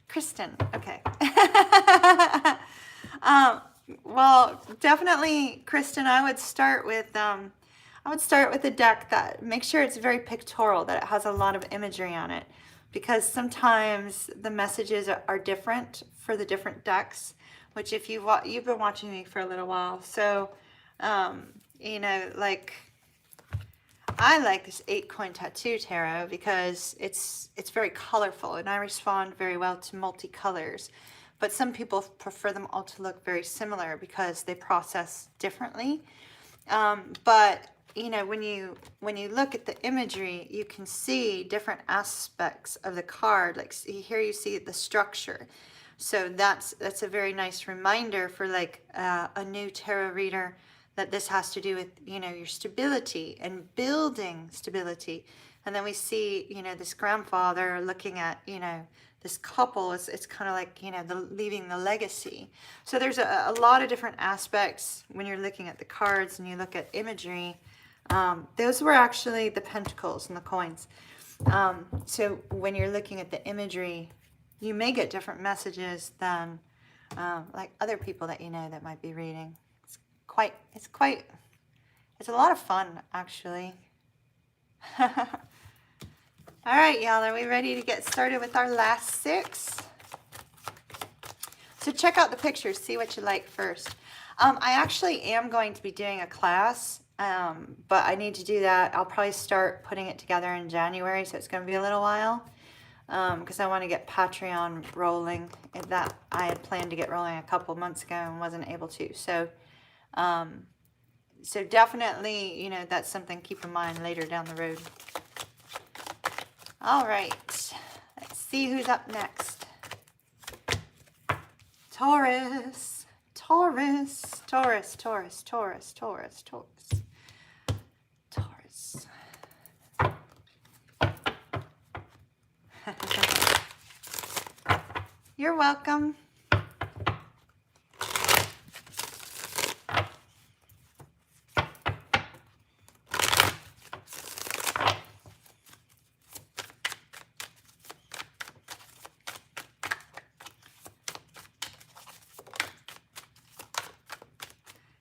Kristen, okay. Well, definitely, Kristen, I would start with a deck that, make sure it's very pictorial, that it has a lot of imagery on it, because sometimes the messages are different for the different decks, which if you've been watching me for a little while, so, you know, like, I like this 8-coin tattoo tarot because it's very colorful, and I respond very well to multicolors. But some people prefer them all to look very similar because they process differently. But you know, when you look at the imagery, you can see different aspects of the card. Like here, you see the structure. So that's a very nice reminder for like a new tarot reader, that this has to do with, you know, your stability and building stability. And then we see, you know, this grandfather looking at, you know, this couple. It's kind of like, you know, leaving the legacy. So there's a lot of different aspects when you're looking at the cards and you look at imagery. Those were actually the pentacles and the coins. So when you're looking at the imagery, you may get different messages than like other people that you know that might be reading. It's a lot of fun, actually. All right, y'all, are we ready to get started with our last 6? So check out the pictures, see what you like first. I actually am going to be doing a class, but I need to do that. I'll probably start putting it together in January, so it's going to be a little while, because I want to get Patreon rolling. That I had planned to get rolling a couple months ago and wasn't able to. So So definitely, you know, that's something to keep in mind later down the road. All right, let's see who's up next. Taurus, Taurus, Taurus, Taurus, Taurus, Taurus, Taurus, Taurus. You're welcome.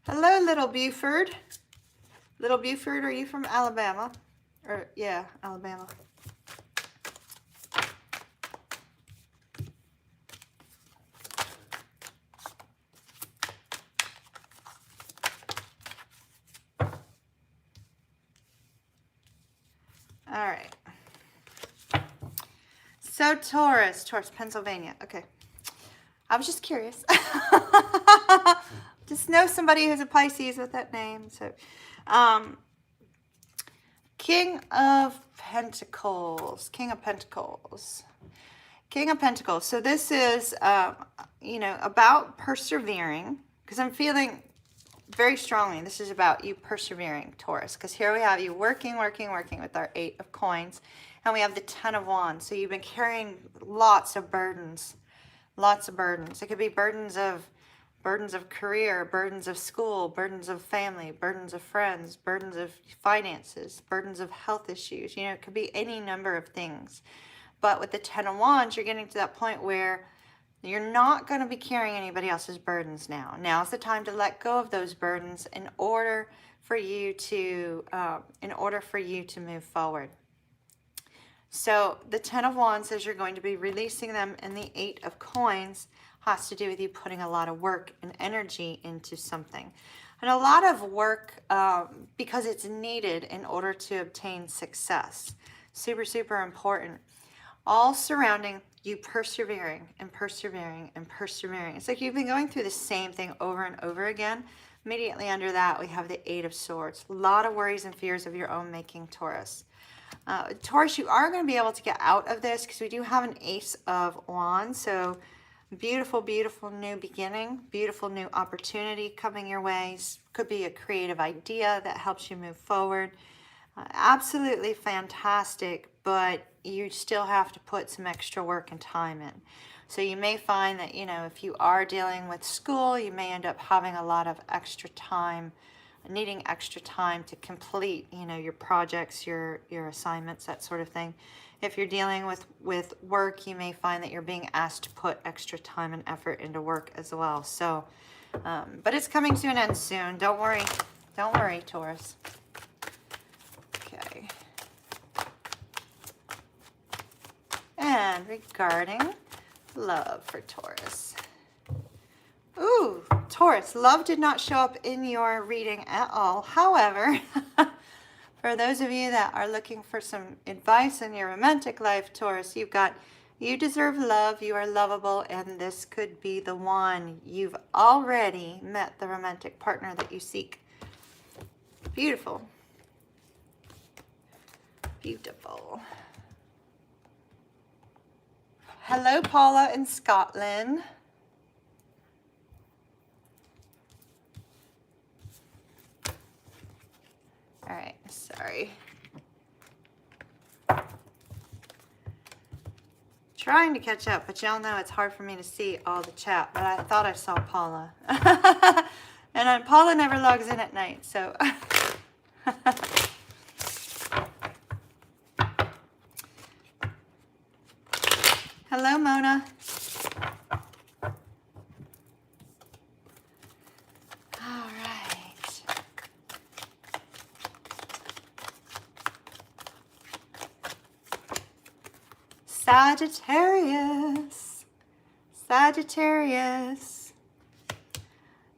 Hello, Little Buford. Little Buford, are you from Alabama? Or, yeah, Alabama. All right. So Taurus, Pennsylvania. Okay. I was just curious. Just know somebody who's a Pisces with that name. So, King of Pentacles. King of Pentacles. King of Pentacles. So this is, you know, about persevering. Because I'm feeling very strongly this is about you persevering, Taurus. Because here we have you working with our 8 of coins. And we have the 10 of wands. So you've been carrying lots of burdens. Lots of burdens. It could be burdens of career, burdens of school, burdens of family, burdens of friends, burdens of finances, burdens of health issues. You know, it could be any number of things. But with the 10 of wands, you're getting to that point where you're not going to be carrying anybody else's burdens now. Now's the time to let go of those burdens in order for you to move forward. So the 10 of wands says you're going to be releasing them, and the 8 of coins has to do with you putting a lot of work and energy into something. And a lot of work because it's needed in order to obtain success. Super, super important. All surrounding you persevering and persevering and persevering. It's like you've been going through the same thing over and over again. Immediately under that, we have the 8 of swords. A lot of worries and fears of your own making, Taurus. Taurus, you are going to be able to get out of this because we do have an Ace of Wands. So beautiful, beautiful new beginning, beautiful new opportunity coming your way. Could be a creative idea that helps you move forward. Absolutely fantastic, but you still have to put some extra work and time in. So you may find that, you know, if you are dealing with school, you may end up having a lot of extra time, needing extra time to complete, you know, your projects, your assignments, that sort of thing. If you're dealing with work, you may find that you're being asked to put extra time and effort into work as well. So, but it's coming to an end soon. Don't worry. Don't worry, Taurus. Okay. And regarding love for Taurus. Ooh, Taurus, love did not show up in your reading at all. However, for those of you that are looking for some advice in your romantic life, Taurus, you've got, you deserve love, you are lovable, and this could be the one. You've already met the romantic partner that you seek. Beautiful. Beautiful. Hello, Paula in Scotland. All right, sorry. Trying to catch up, but y'all know it's hard for me to see all the chat, but I thought I saw Paula. And Paula never logs in at night, so. Hello, Mona. All right. Sagittarius. Sagittarius.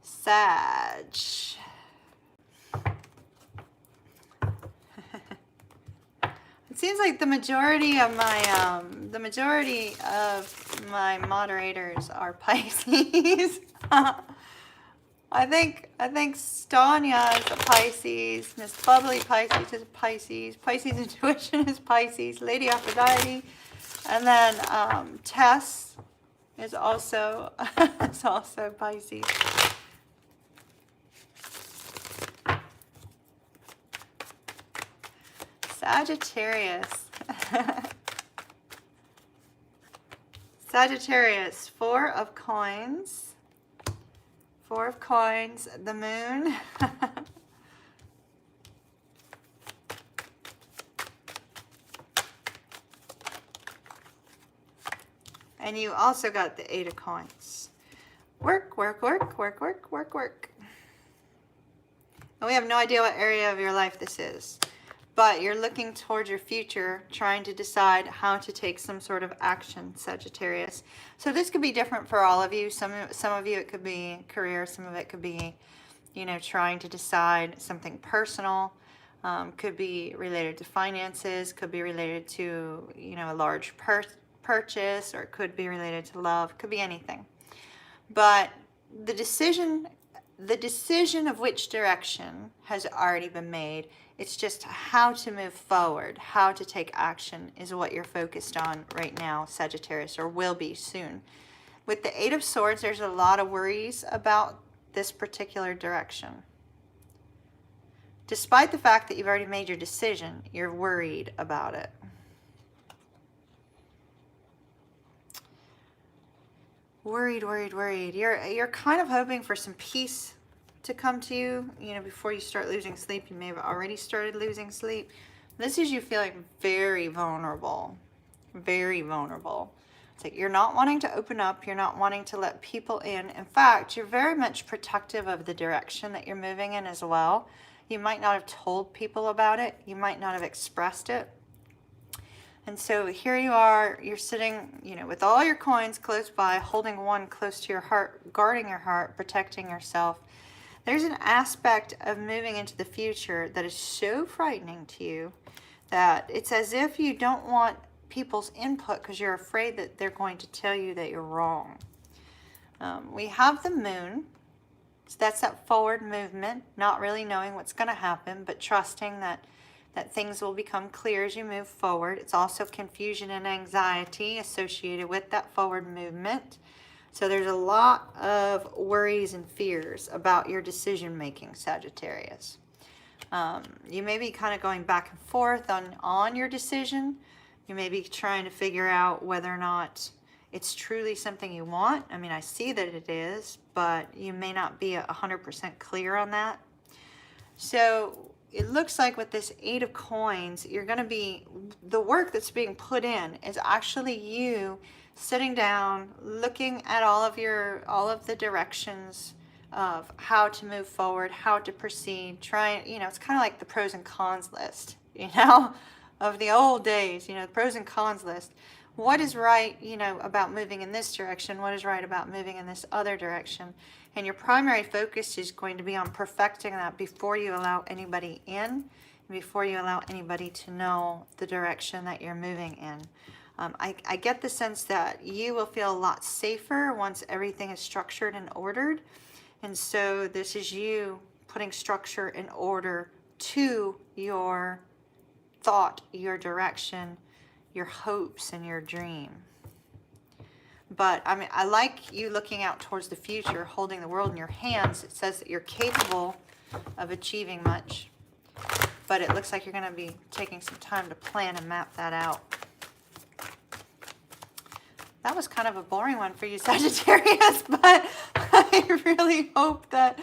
Sag. It seems like the majority of my moderators are Pisces. I think Stanya is a Pisces, Miss Bubbly Pisces is a Pisces, Pisces Intuition is Pisces, Lady Aphrodite, and then Tess is also Pisces. Sagittarius. Sagittarius, Four of Coins. Four of Coins, the Moon. And you also got the Eight of Coins. Work, work, work, work, work, work, work. And we have no idea what area of your life this is, but you're looking towards your future, trying to decide how to take some sort of action, Sagittarius. So this could be different for all of you. Some of you, it could be career. Some of it could be, you know, trying to decide something personal. Could be related to finances. Could be related to, you know, a large purchase, or it could be related to love. Could be anything. But the decision of which direction has already been made. It's just how to move forward, how to take action is what you're focused on right now, Sagittarius, or will be soon. With the Eight of Swords, there's a lot of worries about this particular direction. Despite the fact that you've already made your decision, you're worried about it. Worried, worried, worried. You're kind of hoping for some peace to come to you, you know, before you start losing sleep. You may have already started losing sleep. This is you feeling very vulnerable, very vulnerable. It's like you're not wanting to open up. You're not wanting to let people in. In fact, you're very much protective of the direction that you're moving in as well. You might not have told people about it. You might not have expressed it. And so here you are, you're sitting, you know, with all your coins close by, holding one close to your heart, guarding your heart, protecting yourself. There's an aspect of moving into the future that is so frightening to you that it's as if you don't want people's input because you're afraid that they're going to tell you that you're wrong. We have the Moon. So that's that forward movement, not really knowing what's going to happen, but trusting that things will become clear as you move forward. It's also confusion and anxiety associated with that forward movement. So there's a lot of worries and fears about your decision making, Sagittarius. You may be kind of going back and forth on your decision. You may be trying to figure out whether or not it's truly something you want. I mean, I see that it is, but you may not be 100% clear on that. So it looks like with this Eight of Coins, you're going to be, the work that's being put in is actually you sitting down, looking at all of the directions of how to move forward, how to proceed, trying, you know, it's kind of like the pros and cons list, you know, of the old days, you know, the pros and cons list. What is right, you know, about moving in this direction? What is right about moving in this other direction? And your primary focus is going to be on perfecting that before you allow anybody in, before you allow anybody to know the direction that you're moving in. I get the sense that you will feel a lot safer once everything is structured and ordered. And so this is you putting structure and order to your thought, your direction, your hopes, and your dream. But I mean, I like you looking out towards the future, holding the world in your hands. It says that you're capable of achieving much, but it looks like you're going to be taking some time to plan and map that out. That was kind of a boring one for you, Sagittarius, but I really hope that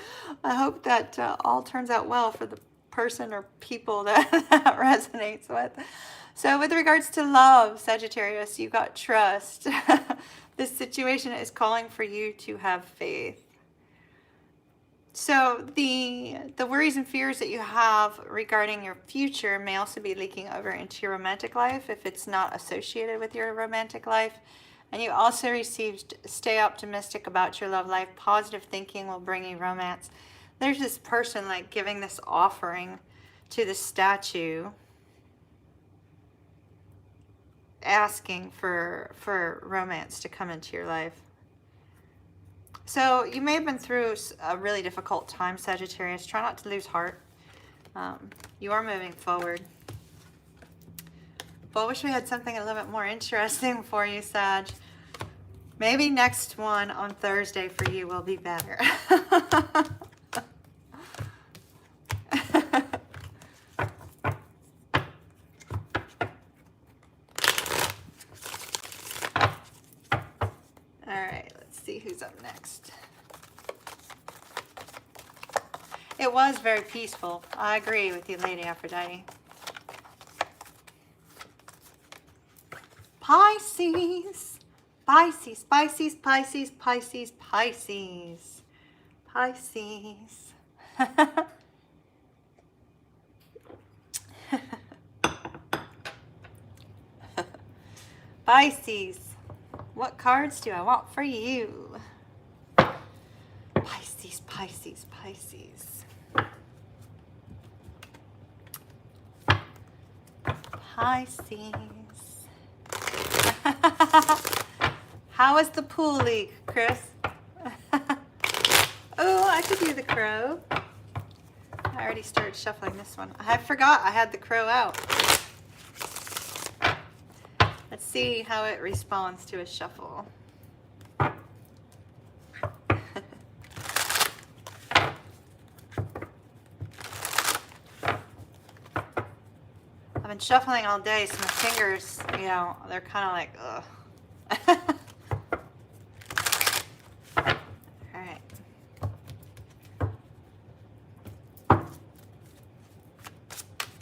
all turns out well for the person or people that resonates with. So with regards to love, Sagittarius, you got trust. This situation is calling for you to have faith. So the worries and fears that you have regarding your future may also be leaking over into your romantic life if it's not associated with your romantic life. And you also received stay optimistic about your love life. Positive thinking will bring you romance. There's this person like giving this offering to the statue, asking for romance to come into your life. So you may have been through a really difficult time, Sagittarius. Try not to lose heart. You are moving forward. But I wish we had something a little bit more interesting for you, Sag. Maybe next one on Thursday for you will be better. Who's up next? It was very peaceful. I agree with you, Lady Aphrodite. Pisces. Pisces, Pisces, Pisces, Pisces, Pisces. Pisces. Pisces. What cards do I want for you? Pisces, Pisces, Pisces. Pisces. How is the pool league, Chris? Oh, I could do the crow. I already started shuffling this one. I forgot I had the crow out. Let's see how it responds to a shuffle. I've been shuffling all day, so my fingers, you know, they're kind of like, ugh. All right.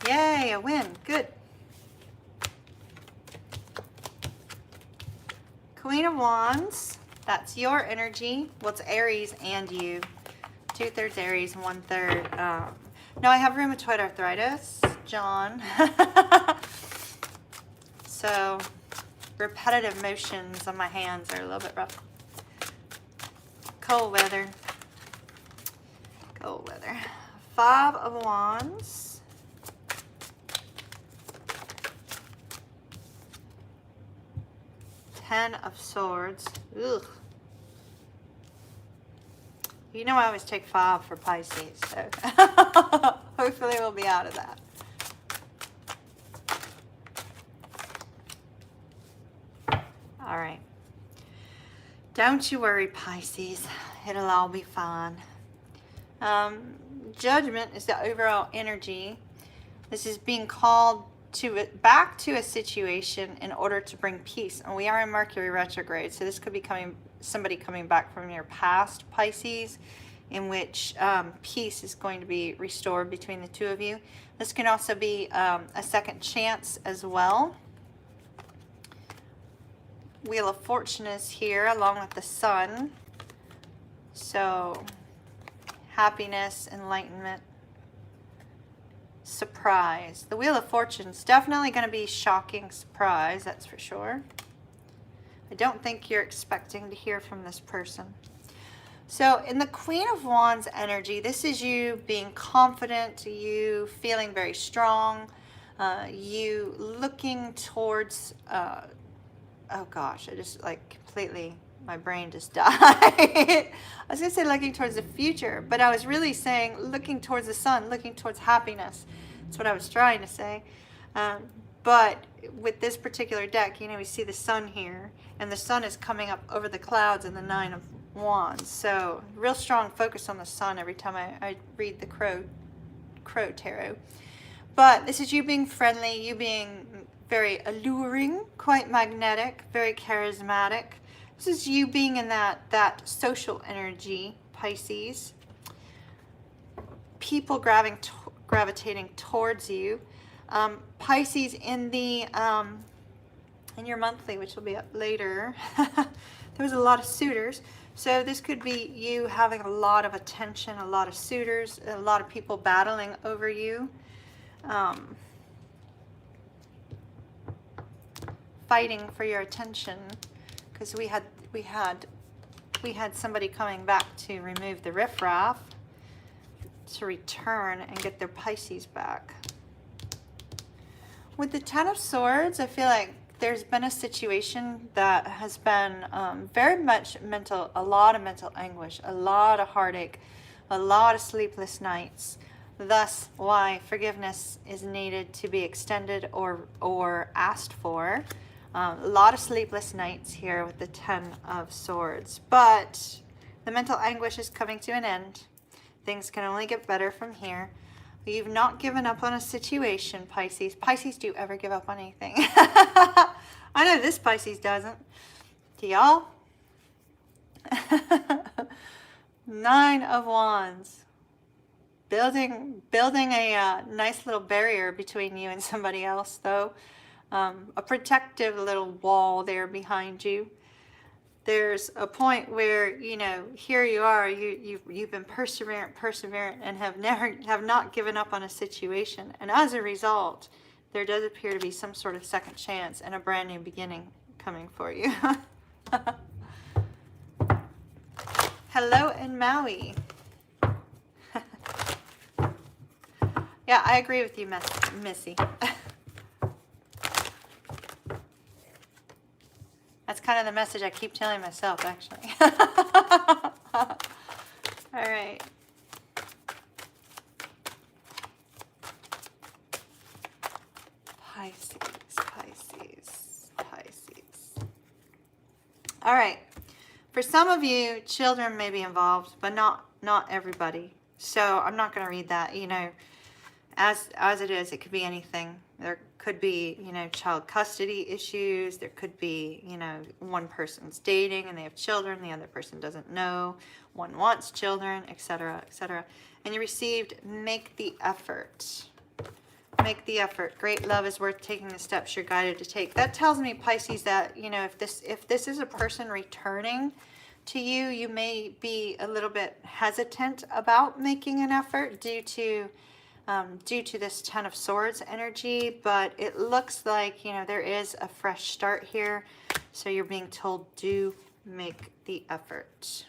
Yay, a win. Good. Queen of Wands, that's your energy. Well, it's Aries and you. 2/3 Aries, 1/3. No, I have rheumatoid arthritis, John. So, repetitive motions on my hands are a little bit rough. Cold weather. Cold weather. 5 of Wands. 10 of Swords. Ugh. You know I always take 5 for Pisces, so hopefully we'll be out of that. All right. Don't you worry, Pisces. It'll all be fine. Judgment is the overall energy. This is being called back to a situation in order to bring peace. And we are in Mercury retrograde, so this could be somebody coming back from your past, Pisces, in which peace is going to be restored between the two of you. This can also be a second chance as well. Wheel of Fortune is here along with the Sun. So happiness, enlightenment, surprise. The Wheel of Fortune is definitely going to be shocking surprise, that's for sure. I don't think you're expecting to hear from this person. So in the Queen of Wands energy, this is you being confident, you feeling very strong, you looking towards, oh gosh, I just like completely, my brain just died. I was going to say looking towards the future, but I was really saying looking towards the sun, looking towards happiness. That's what I was trying to say. But with this particular deck, you know, we see the sun here, and the sun is coming up over the clouds in the 9 of Wands. So real strong focus on the sun every time I read the Crow Tarot. But this is you being friendly, you being very alluring, quite magnetic, very charismatic. This is you being in that social energy, Pisces. People gravitating towards you. Pisces in your monthly, which will be up later, there was a lot of suitors. So this could be you having a lot of attention, a lot of suitors, a lot of people battling over you. Fighting for your attention, because we had somebody coming back to remove the riffraff, to return and get their Pisces back. With the 10 of Swords, I feel like there's been a situation that has been very much a lot of mental anguish, a lot of heartache, a lot of sleepless nights. Thus, why forgiveness is needed to be extended or asked for. A lot of sleepless nights here with the Ten of Swords. But the mental anguish is coming to an end. Things can only get better from here. You've not given up on a situation, Pisces. Pisces, do you ever give up on anything? I know this Pisces doesn't. Do y'all? 9 of Wands. Building a nice little barrier between you and somebody else, though. A protective little wall there behind you. There's a point where, you know, here you are, you've been perseverant, and have not given up on a situation. And as a result, there does appear to be some sort of second chance and a brand new beginning coming for you. Hello in Maui. Yeah, I agree with you, Missy. That's kind of the message I keep telling myself, actually. All right. Pisces. All right. For some of you, children may be involved, but not everybody. So I'm not going to read that. You know, as it is, it could be anything. There could be, you know, child custody issues. There could be, you know, one person's dating and they have children, the other person doesn't know. One wants children, etc., etc. And you received, make the effort. Make the effort. Great love is worth taking the steps you're guided to take. That tells me, Pisces, that, you know, if this is a person returning to you, you may be a little bit hesitant about making an effort due to this Ten of Swords energy, but it looks like, you know, there is a fresh start here. So you're being told, do make the effort.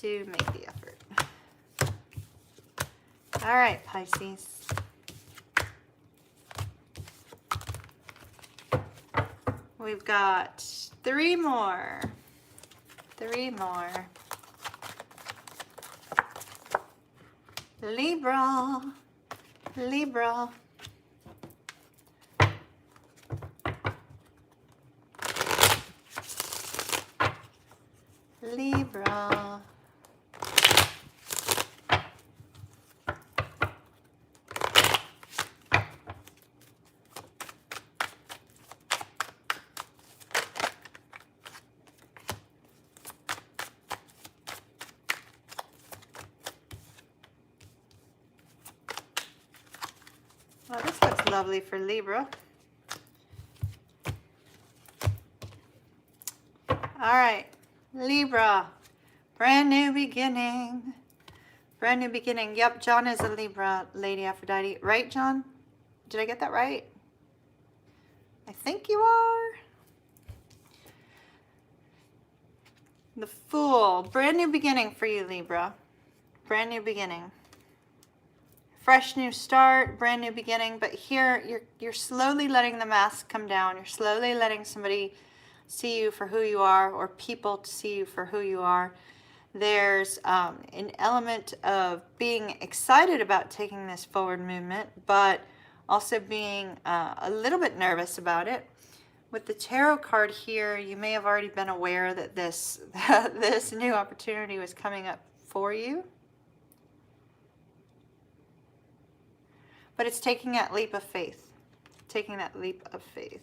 Do make the effort. All right, Pisces. We've got 3 more. 3 more. Libra. Libra. Libra. Well, this looks lovely for Libra. All right, Libra, brand new beginning. Brand new beginning. Yep, John is a Libra, Lady Aphrodite. Right, John? Did I get that right? I think you are. The Fool, brand new beginning for you, Libra. Brand new beginning. Fresh new start, brand new beginning, but here you're slowly letting the mask come down. You're slowly letting somebody see you for who you are, or people to see you for who you are. There's an element of being excited about taking this forward movement, but also being a little bit nervous about it. With the tarot card here, you may have already been aware that this new opportunity was coming up for you. But it's taking that leap of faith. Taking that leap of faith.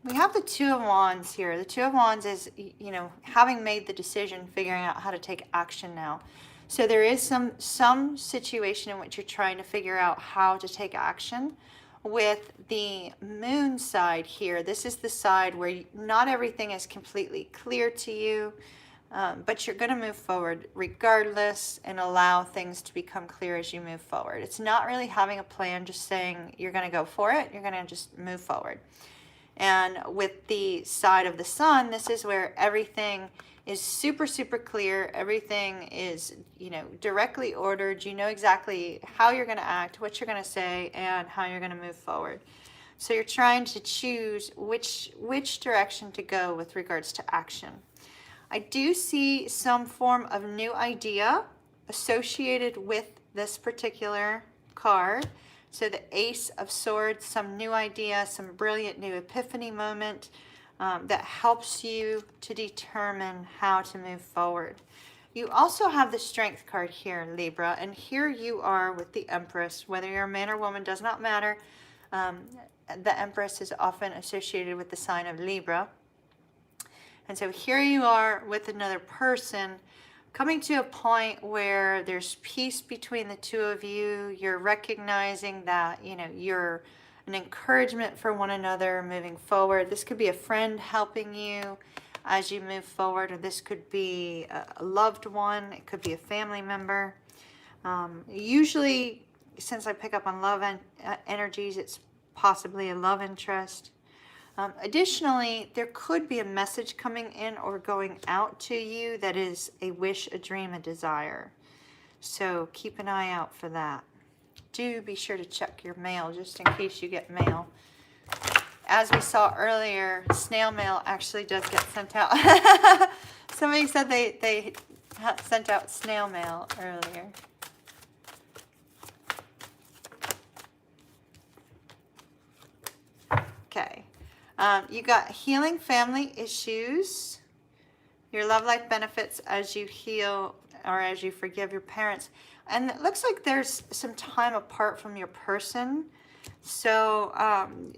We have the Two of Wands here. The Two of Wands is, you know, having made the decision, figuring out how to take action now. So there is some situation in which you're trying to figure out how to take action. With the Moon side here, this is the side where not everything is completely clear to you. But you're going to move forward regardless and allow things to become clear as you move forward. It's not really having a plan, just saying you're going to go for it. You're going to just move forward. And with the side of the sun, this is where everything is super, super clear. Everything is, you know, directly ordered. You know exactly how you're going to act, what you're going to say, and how you're going to move forward. So you're trying to choose which direction to go with regards to action. I do see some form of new idea associated with this particular card. So the Ace of Swords, some new idea, some brilliant new epiphany moment that helps you to determine how to move forward. You also have the Strength card here, Libra, and here you are with the Empress. Whether you're a man or woman does not matter. The Empress is often associated with the sign of Libra. And so here you are with another person, coming to a point where there's peace between the two of you. You're recognizing that, you know, you're an encouragement for one another moving forward. This could be a friend helping you as you move forward, or this could be a loved one. It could be a family member. Usually, since I pick up on love energies, it's possibly a love interest. Additionally, there could be a message coming in or going out to you that is a wish, a dream, a desire. So keep an eye out for that. Do be sure to check your mail just in case you get mail. As we saw earlier, snail mail actually does get sent out. Somebody said they sent out snail mail earlier. Okay. You got healing family issues. Your love life benefits as you heal or as you forgive your parents. And it looks like there's some time apart from your person. So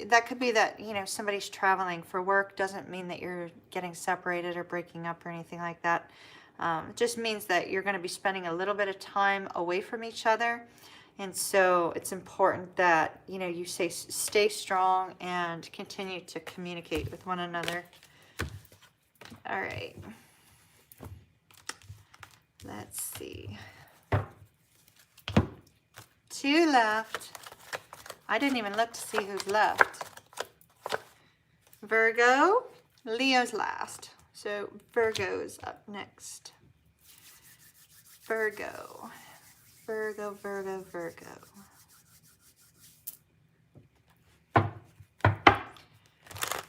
that could be that, you know, somebody's traveling for work. Doesn't mean that you're getting separated or breaking up or anything like that. It just means that you're going to be spending a little bit of time away from each other. And so it's important that, you know, you stay strong and continue to communicate with one another. All right. Let's see. 2 left. I didn't even look to see who's left. Virgo, Leo's last. So Virgo's up next. Virgo. Virgo, Virgo, Virgo.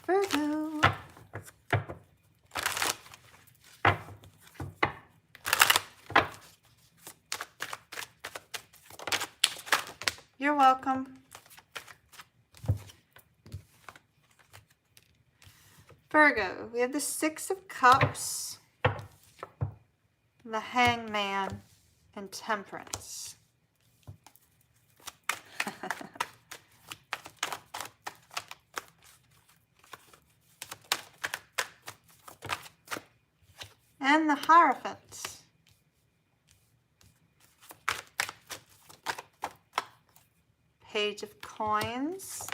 Virgo. You're welcome. Virgo, we have the 6 of Cups, the Hangman, and Temperance. And the Hierophant. Page of Coins.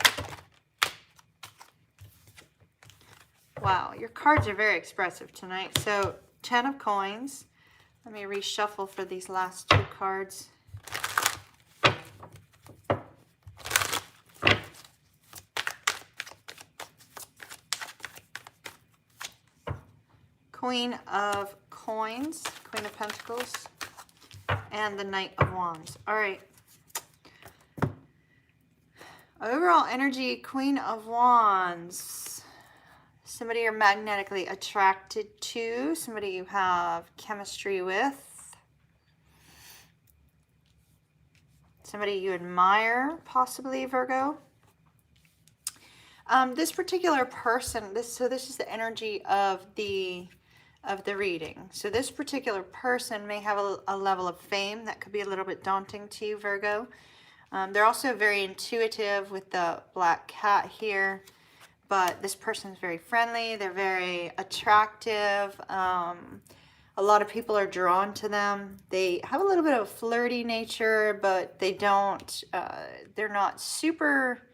Wow, your cards are very expressive tonight. So 10 of Coins. Let me reshuffle for these last 2 cards. Queen of Coins, Queen of Pentacles, and the Knight of Wands. All right. Overall energy, Queen of Wands. Somebody you're magnetically attracted to, somebody you have chemistry with, somebody you admire, possibly, Virgo. This particular person, this is the energy of the reading. So this particular person may have a level of fame that could be a little bit daunting to you, Virgo. They're also very intuitive with the black cat here. But this person's very friendly. They're very attractive. A lot of people are drawn to them. They have a little bit of a flirty nature, but they don't, they're not super,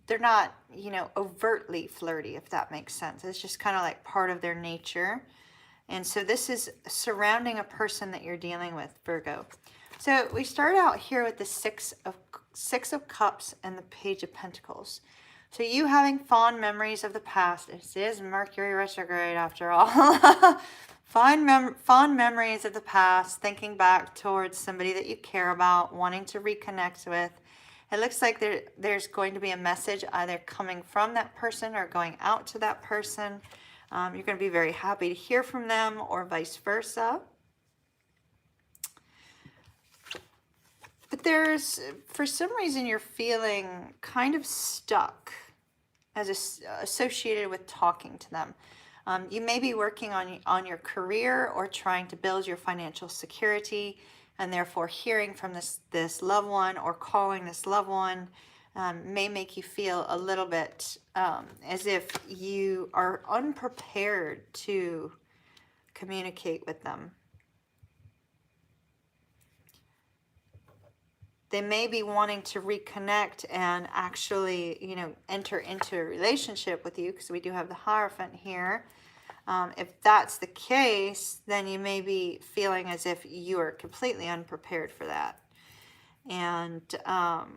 they're not, you know, overtly flirty, if that makes sense. It's just kind of like part of their nature. And so this is surrounding a person that you're dealing with, Virgo. So we start out here with the Six Six of Cups and the Page of Pentacles. So you having fond memories of the past. It is Mercury retrograde after all. Fond memories of the past, thinking back towards somebody that you care about, wanting to reconnect with. It looks like there's going to be a message either coming from that person or going out to that person. You're going to be very happy to hear from them, or vice versa. But there's, for some reason, you're feeling kind of stuck as associated with talking to them. You may be working on your career or trying to build your financial security, and therefore hearing from this loved one or calling this loved one may make you feel a little bit as if you are unprepared to communicate with them. They may be wanting to reconnect and actually, you know, enter into a relationship with you, because we do have the Hierophant here. If that's the case, then you may be feeling as if you are completely unprepared for that. And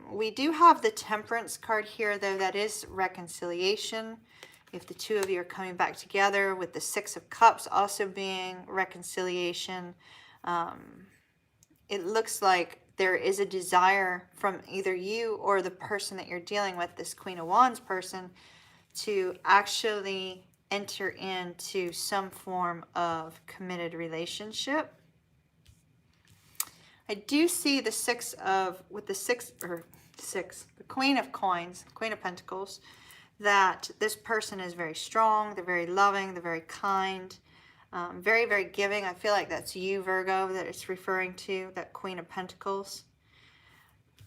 we do have the Temperance card here, though. That is reconciliation. If the two of you are coming back together, with the Six of Cups also being reconciliation, it looks like there is a desire from either you or the person that you're dealing with, this Queen of Wands person, to actually enter into some form of committed relationship. I do see the the Queen of Coins, Queen of Pentacles, that this person is very strong, they're very loving, they're very kind, very, very giving. I feel like that's you, Virgo, that it's referring to, that Queen of Pentacles.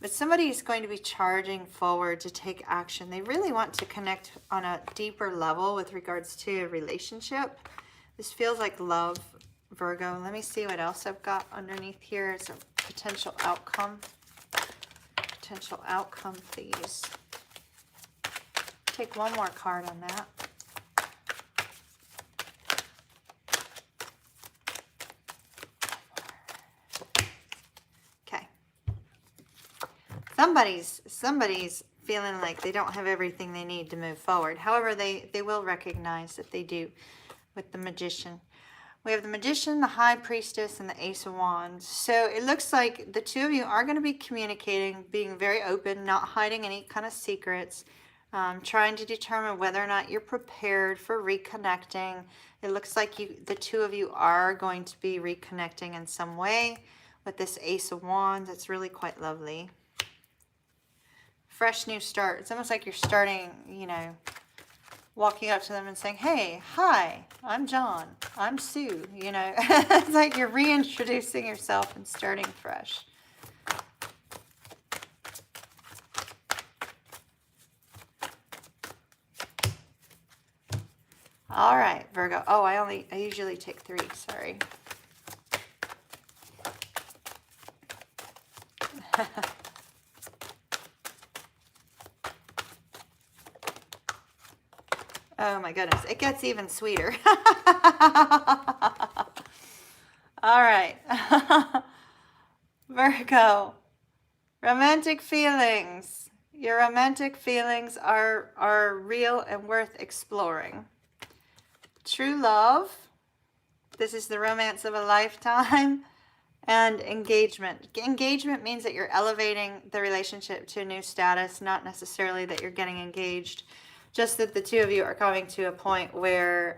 But somebody is going to be charging forward to take action. They really want to connect on a deeper level with regards to a relationship. This feels like love, Virgo. Let me see what else I've got underneath here. It's a potential outcome. Potential outcome, please. Take one more card on that. Somebody's feeling like they don't have everything they need to move forward. However, they will recognize that they do with the Magician. We have the Magician, the High Priestess, and the Ace of Wands. So it looks like the two of you are going to be communicating, being very open, not hiding any kind of secrets, trying to determine whether or not you're prepared for reconnecting. It looks like the two of you are going to be reconnecting in some way with this Ace of Wands. It's really quite lovely. Fresh new start. It's almost like you're starting, you know, walking up to them and saying, hey, hi, I'm John, I'm Sue, you know. It's like you're reintroducing yourself and starting fresh. All right, Virgo. Oh, I usually take 3, sorry. Oh my goodness, it gets even sweeter. All right. Virgo, romantic feelings. Your romantic feelings are real and worth exploring. True love. This is the romance of a lifetime. And engagement. Engagement means that you're elevating the relationship to a new status, not necessarily that you're getting engaged. Just that the two of you are coming to a point where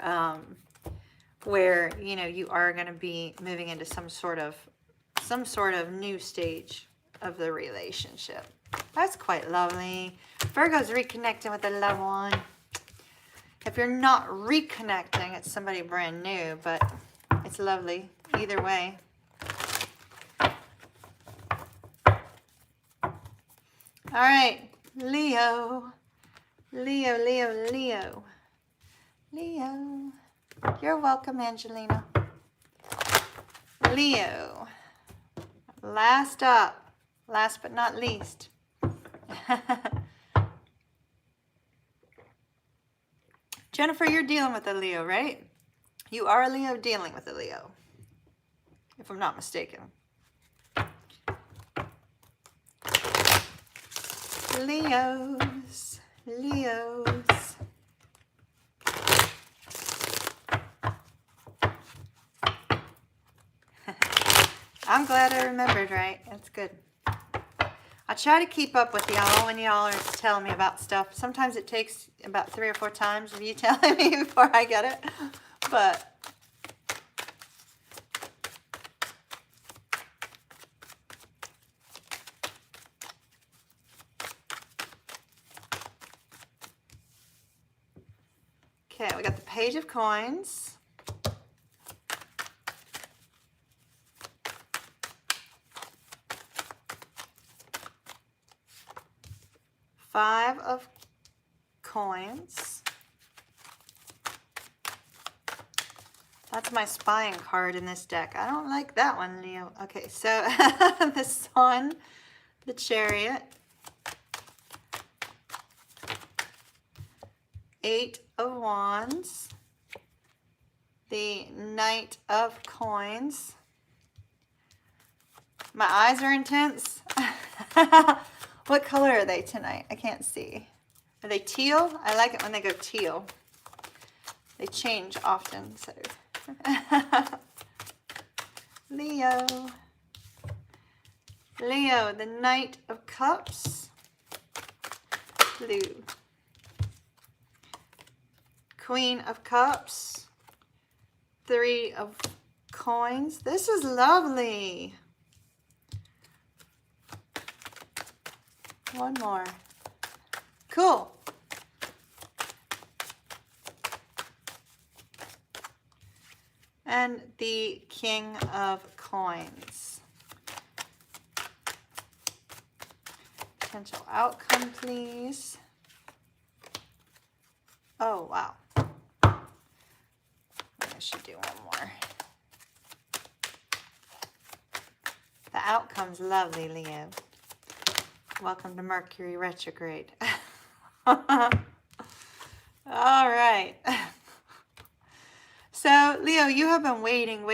you know, you are going to be moving into some sort of new stage of the relationship. That's quite lovely. Virgo's reconnecting with a loved one. If you're not reconnecting, it's somebody brand new, but it's lovely either way. All right, Leo. Leo, Leo, Leo. Leo. You're welcome, Angelina. Leo. Last up. Last but not least. Jennifer, you're dealing with a Leo, right? You are a Leo dealing with a Leo, if I'm not mistaken. Leos, Leos. I'm glad I remembered, right? That's good. I try to keep up with y'all when y'all are telling me about stuff. Sometimes it takes about 3 or 4 times of you telling me before I get it. But okay, we got the Page of Coins. Five of Coins. That's my spying card in this deck. I don't like that one, Leo. Okay, so the Sun, the Chariot, 8 of Wands, the Knight of Coins. My eyes are intense. What color are they tonight? I can't see. Are they teal? I like it when they go teal. They change often, so. Leo. Leo, the Knight of Cups. Blue. Queen of Cups. 3 of Coins. This is lovely. One more. Cool. And the King of Coins. Potential outcome, please. Oh, wow. I should do one more. The outcome's lovely, Leo. Welcome to Mercury retrograde. All right. So, Leo, you have been waiting to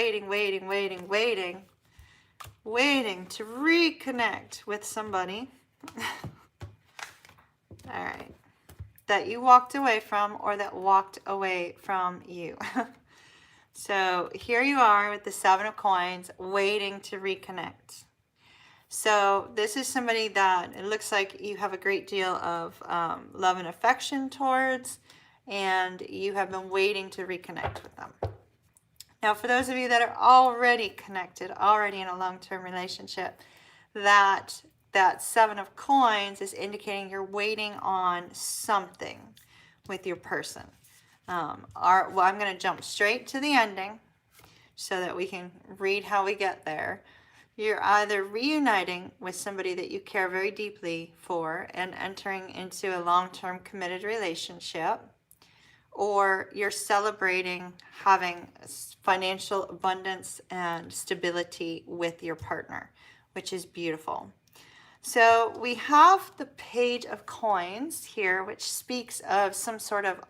reconnect with somebody. All right. That you walked away from or that walked away from you. So, here you are with the 7 of Coins waiting to reconnect. So this is somebody that it looks like you have a great deal of love and affection towards, and you have been waiting to reconnect with them. Now, for those of you that are already connected, already in a long-term relationship, that 7 of Coins is indicating you're waiting on something with your person. Well, I'm going to jump straight to the ending so that we can read how we get there. You're either reuniting with somebody that you care very deeply for and entering into a long-term committed relationship, or you're celebrating having financial abundance and stability with your partner, which is beautiful. So we have the Page of Coins here, which speaks of some sort of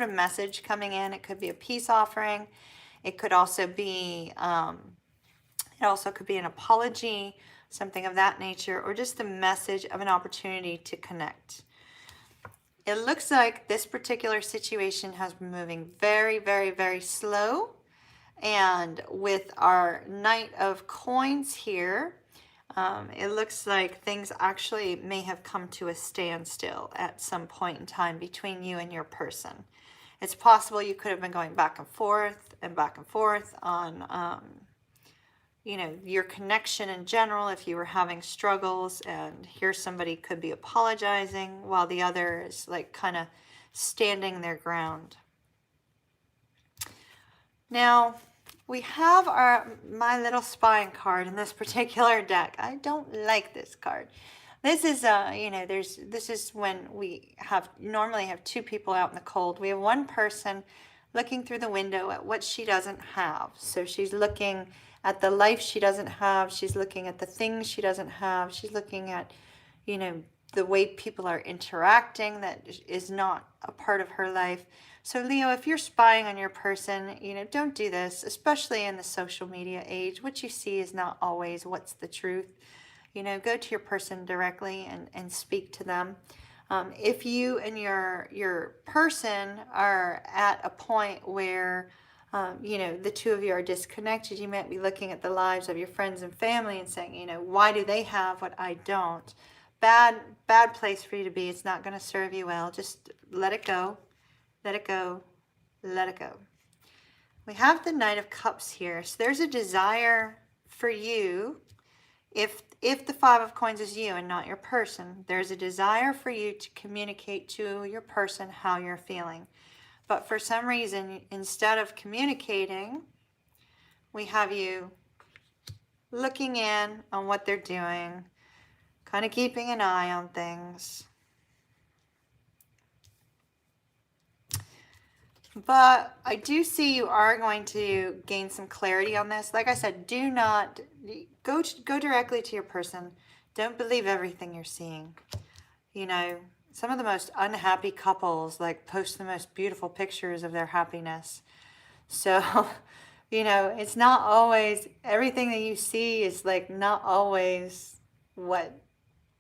message coming in. It could be a peace offering. It could also be an apology, something of that nature, or just the message of an opportunity to connect. It looks like this particular situation has been moving very, very, very slow. And with our Knight of Coins here, it looks like things actually may have come to a standstill at some point in time between you and your person. It's possible you could have been going back and forth on your connection in general, if you were having struggles, and here somebody could be apologizing while the other is like kind of standing their ground. Now, we have my little spying card in this particular deck. I don't like this card. This is this is when we normally have 2 people out in the cold. We have one person looking through the window at what she doesn't have. So she's looking at the life she doesn't have. She's looking at the things she doesn't have. She's looking at, the way people are interacting that is not a part of her life. So Leo, if you're spying on your person, don't do this, especially in the social media age. What you see is not always what's the truth. You know, go to your person directly and speak to them. If you and your person are at a point where, you know, the two of you are disconnected, you might be looking at the lives of your friends and family and saying, you know, why do they have what I don't? Bad place for you to be. It's not going to serve you well. Just let it go. Let it go. Let it go. We have the Knight of Cups here. So there's a desire for you. If the Five of Coins is you and not your person, there's a desire for you to communicate to your person how you're feeling. But for some reason, instead of communicating, we have you looking in on what they're doing, kind of keeping an eye on things. But I do see you are going to gain some clarity on this. Like I said, do not go directly to your person. Don't believe everything you're seeing. You know, some of the most unhappy couples like post the most beautiful pictures of their happiness. So, you know, it's not always, everything that you see is like not always what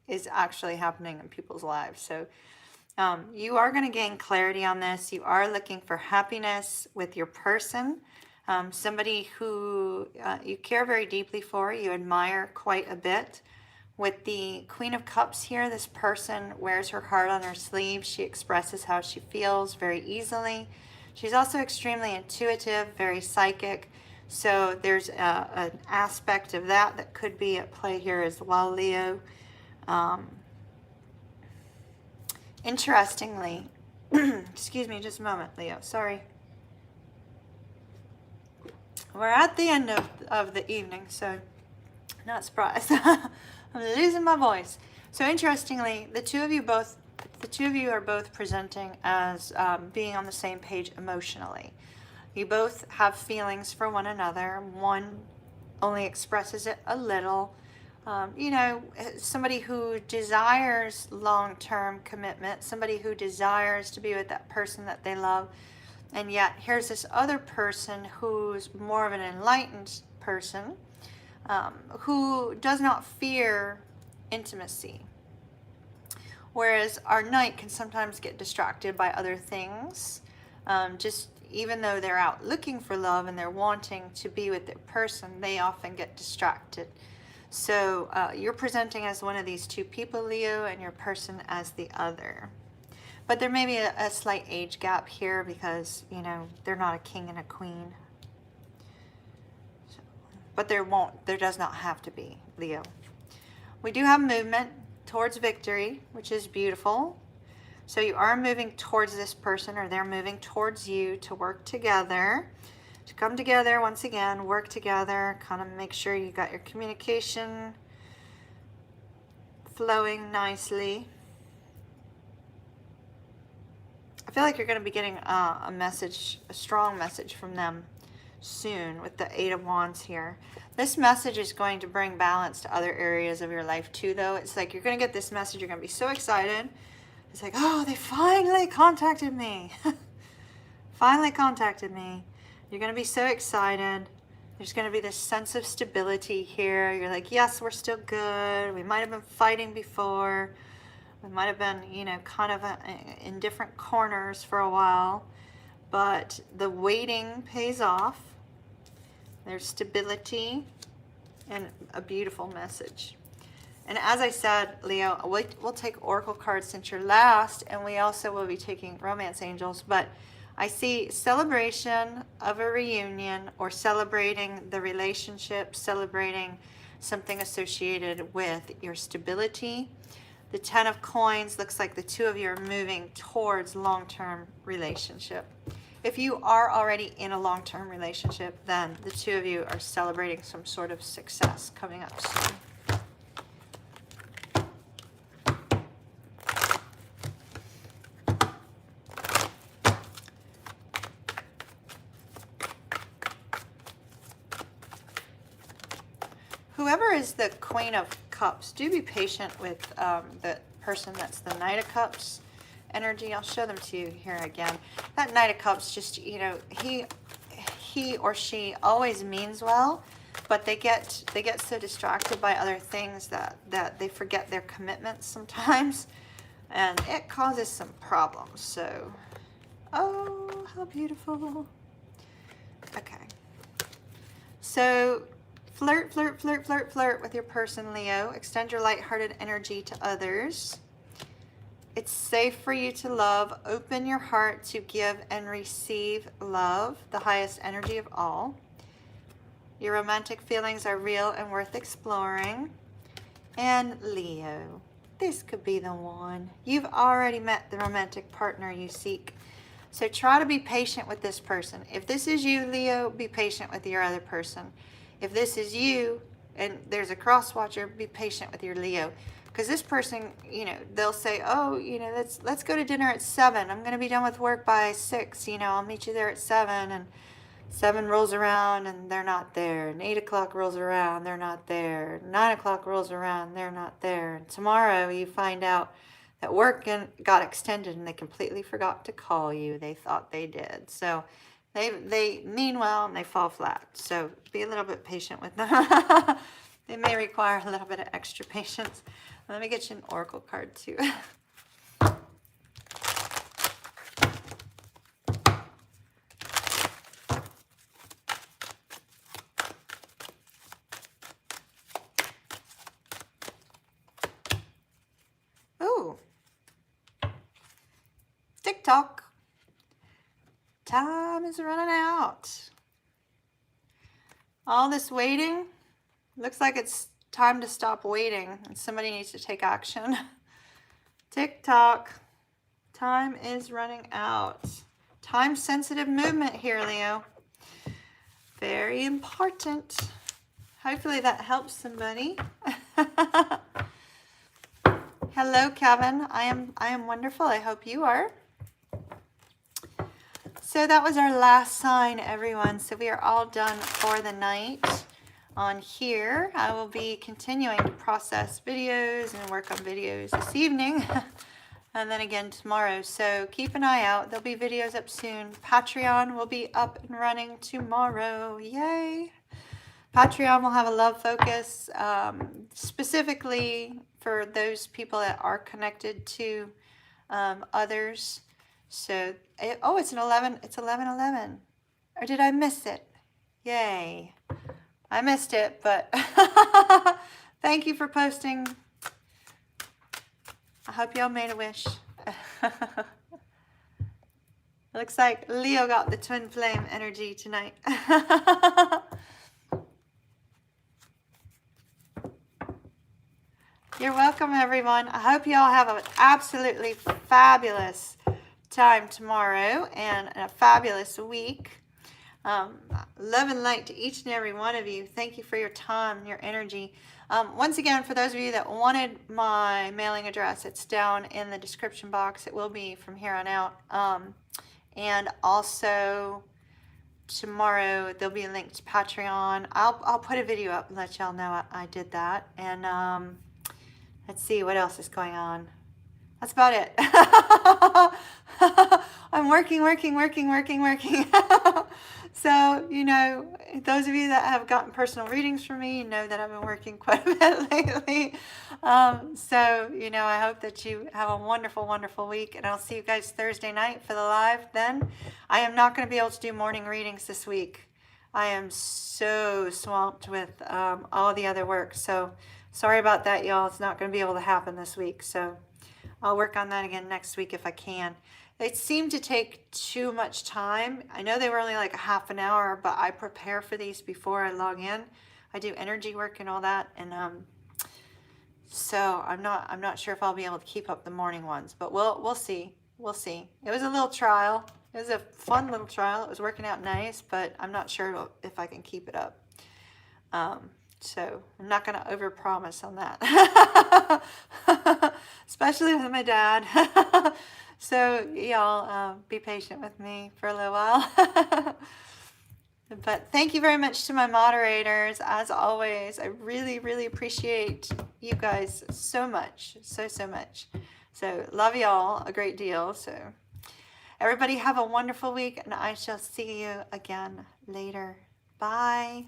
is actually happening in people's lives. So you are going to gain clarity on this. You are looking for happiness with your person, somebody who you care very deeply for, you admire quite a bit. With the Queen of Cups here, this person wears her heart on her sleeve. She expresses how she feels very easily. She's also extremely intuitive, very psychic. So there's an aspect of that could be at play here as well, Leo. Interestingly, excuse me just a moment, Leo, sorry. We're at the end of the evening, so not surprised. I'm losing my voice. So interestingly, the two of you are both presenting as being on the same page emotionally. You both have feelings for one another. One only expresses it a little. You know, somebody who desires long-term commitment, somebody who desires to be with that person that they love, and yet here's this other person who's more of an enlightened person, who does not fear intimacy. Whereas our Knight can sometimes get distracted by other things, just even though they're out looking for love and they're wanting to be with their person, they often get distracted. So you're presenting as one of these two people, Leo, and your person as the other. But there may be a slight age gap here because, you know, they're not a king and a queen. So, but there does not have to be, Leo. We do have movement towards victory, which is beautiful. So you are moving towards this person, or they're moving towards you to work together. To come together once again, work together, kind of make sure you got your communication flowing nicely. I feel like you're going to be getting a message, a strong message from them soon with the Eight of Wands here. This message is going to bring balance to other areas of your life too, though. It's like you're going to get this message, you're going to be so excited. It's like, oh, they finally contacted me. Finally contacted me. You're going to be so excited. There's going to be this sense of stability here. You're like, yes, we're still good. We might have been fighting before. We might have been, you know, kind of in different corners for a while. But the waiting pays off. There's stability and a beautiful message. And as I said, Leo, we'll take Oracle cards since you're last. And we also will be taking Romance Angels. But I see celebration of a reunion, or celebrating the relationship, celebrating something associated with your stability. The Ten of Coins looks like the two of you are moving towards long-term relationship. If you are already in a long-term relationship, then the two of you are celebrating some sort of success coming up soon. Whoever is the Queen of Cups, do be patient with the person that's the Knight of Cups energy. I'll show them to you here again. That Knight of Cups, just, you know, he or she always means well, but they get so distracted by other things that they forget their commitments sometimes, and it causes some problems. So, oh, how beautiful. Okay. So flirt with your person, Leo. Extend your lighthearted energy to others. It's safe for you to love. Open your heart to give and receive love, the highest energy of all. Your romantic feelings are real and worth exploring. And Leo, this could be the one. You've already met the romantic partner you seek. So try to be patient with this person. If this is you, Leo, be patient with your other person. If this is you and there's a cross watcher, be patient with your Leo. Because this person, you know, they'll say, oh, you know, let's go to dinner at 7. I'm going to be done with work by 6. You know, I'll meet you there at 7. And 7 rolls around and they're not there. And 8 o'clock rolls around, they're not there. 9 o'clock rolls around, they're not there. And tomorrow you find out that work got extended and they completely forgot to call you. They thought they did. So they mean well and they fall flat. So be a little bit patient with them. They may require a little bit of extra patience. Let me get you an oracle card too. Ooh. TikTok. Time is running out. All this waiting, looks like it's time to stop waiting and somebody needs to take action. TikTok, time is running out. Time sensitive movement here, Leo. Very important. Hopefully that helps somebody. Hello, Kevin. I am wonderful. I hope you are. So that was our last sign, everyone. So we are all done for the night on here. I will be continuing to process videos and work on videos this evening and then again tomorrow. So keep an eye out. There'll be videos up soon. Patreon will be up and running tomorrow. Yay! Patreon will have a love focus specifically for those people that are connected to others. So, it's an 11. It's 11/11. Or did I miss it? Yay! I missed it, but thank you for posting. I hope y'all made a wish. Looks like Leo got the twin flame energy tonight. You're welcome, everyone. I hope y'all have an absolutely fabulous time tomorrow and a fabulous week. Love and light to each and every one of you. Thank you for your time and your energy. Once again, for those of you that wanted my mailing address, it's down in the description box. It will be from here on out. And also tomorrow there'll be a link to Patreon. I'll put a video up and let y'all know I did that. And let's see what else is going on. That's about it. I'm working. So, you know, those of you that have gotten personal readings from me know that I've been working quite a bit lately. So, you know, I hope that you have a wonderful, wonderful week. And I'll see you guys Thursday night for the live then. I am not going to be able to do morning readings this week. I am so swamped with all the other work. So, sorry about that, y'all. It's not going to be able to happen this week. So, I'll work on that again next week if I can. It seemed to take too much time. I know they were only like a half an hour, but I prepare for these before I log in. I do energy work and all that, and so I'm not sure if I'll be able to keep up the morning ones, but we'll see. We'll see. It was a little trial. It was a fun little trial. It was working out nice, but I'm not sure if I can keep it up. So I'm not going to overpromise on that, especially with my dad. So y'all be patient with me for a little while. But thank you very much to my moderators. As always, I really, really appreciate you guys so much, so much. So love y'all a great deal. So everybody have a wonderful week, and I shall see you again later. Bye.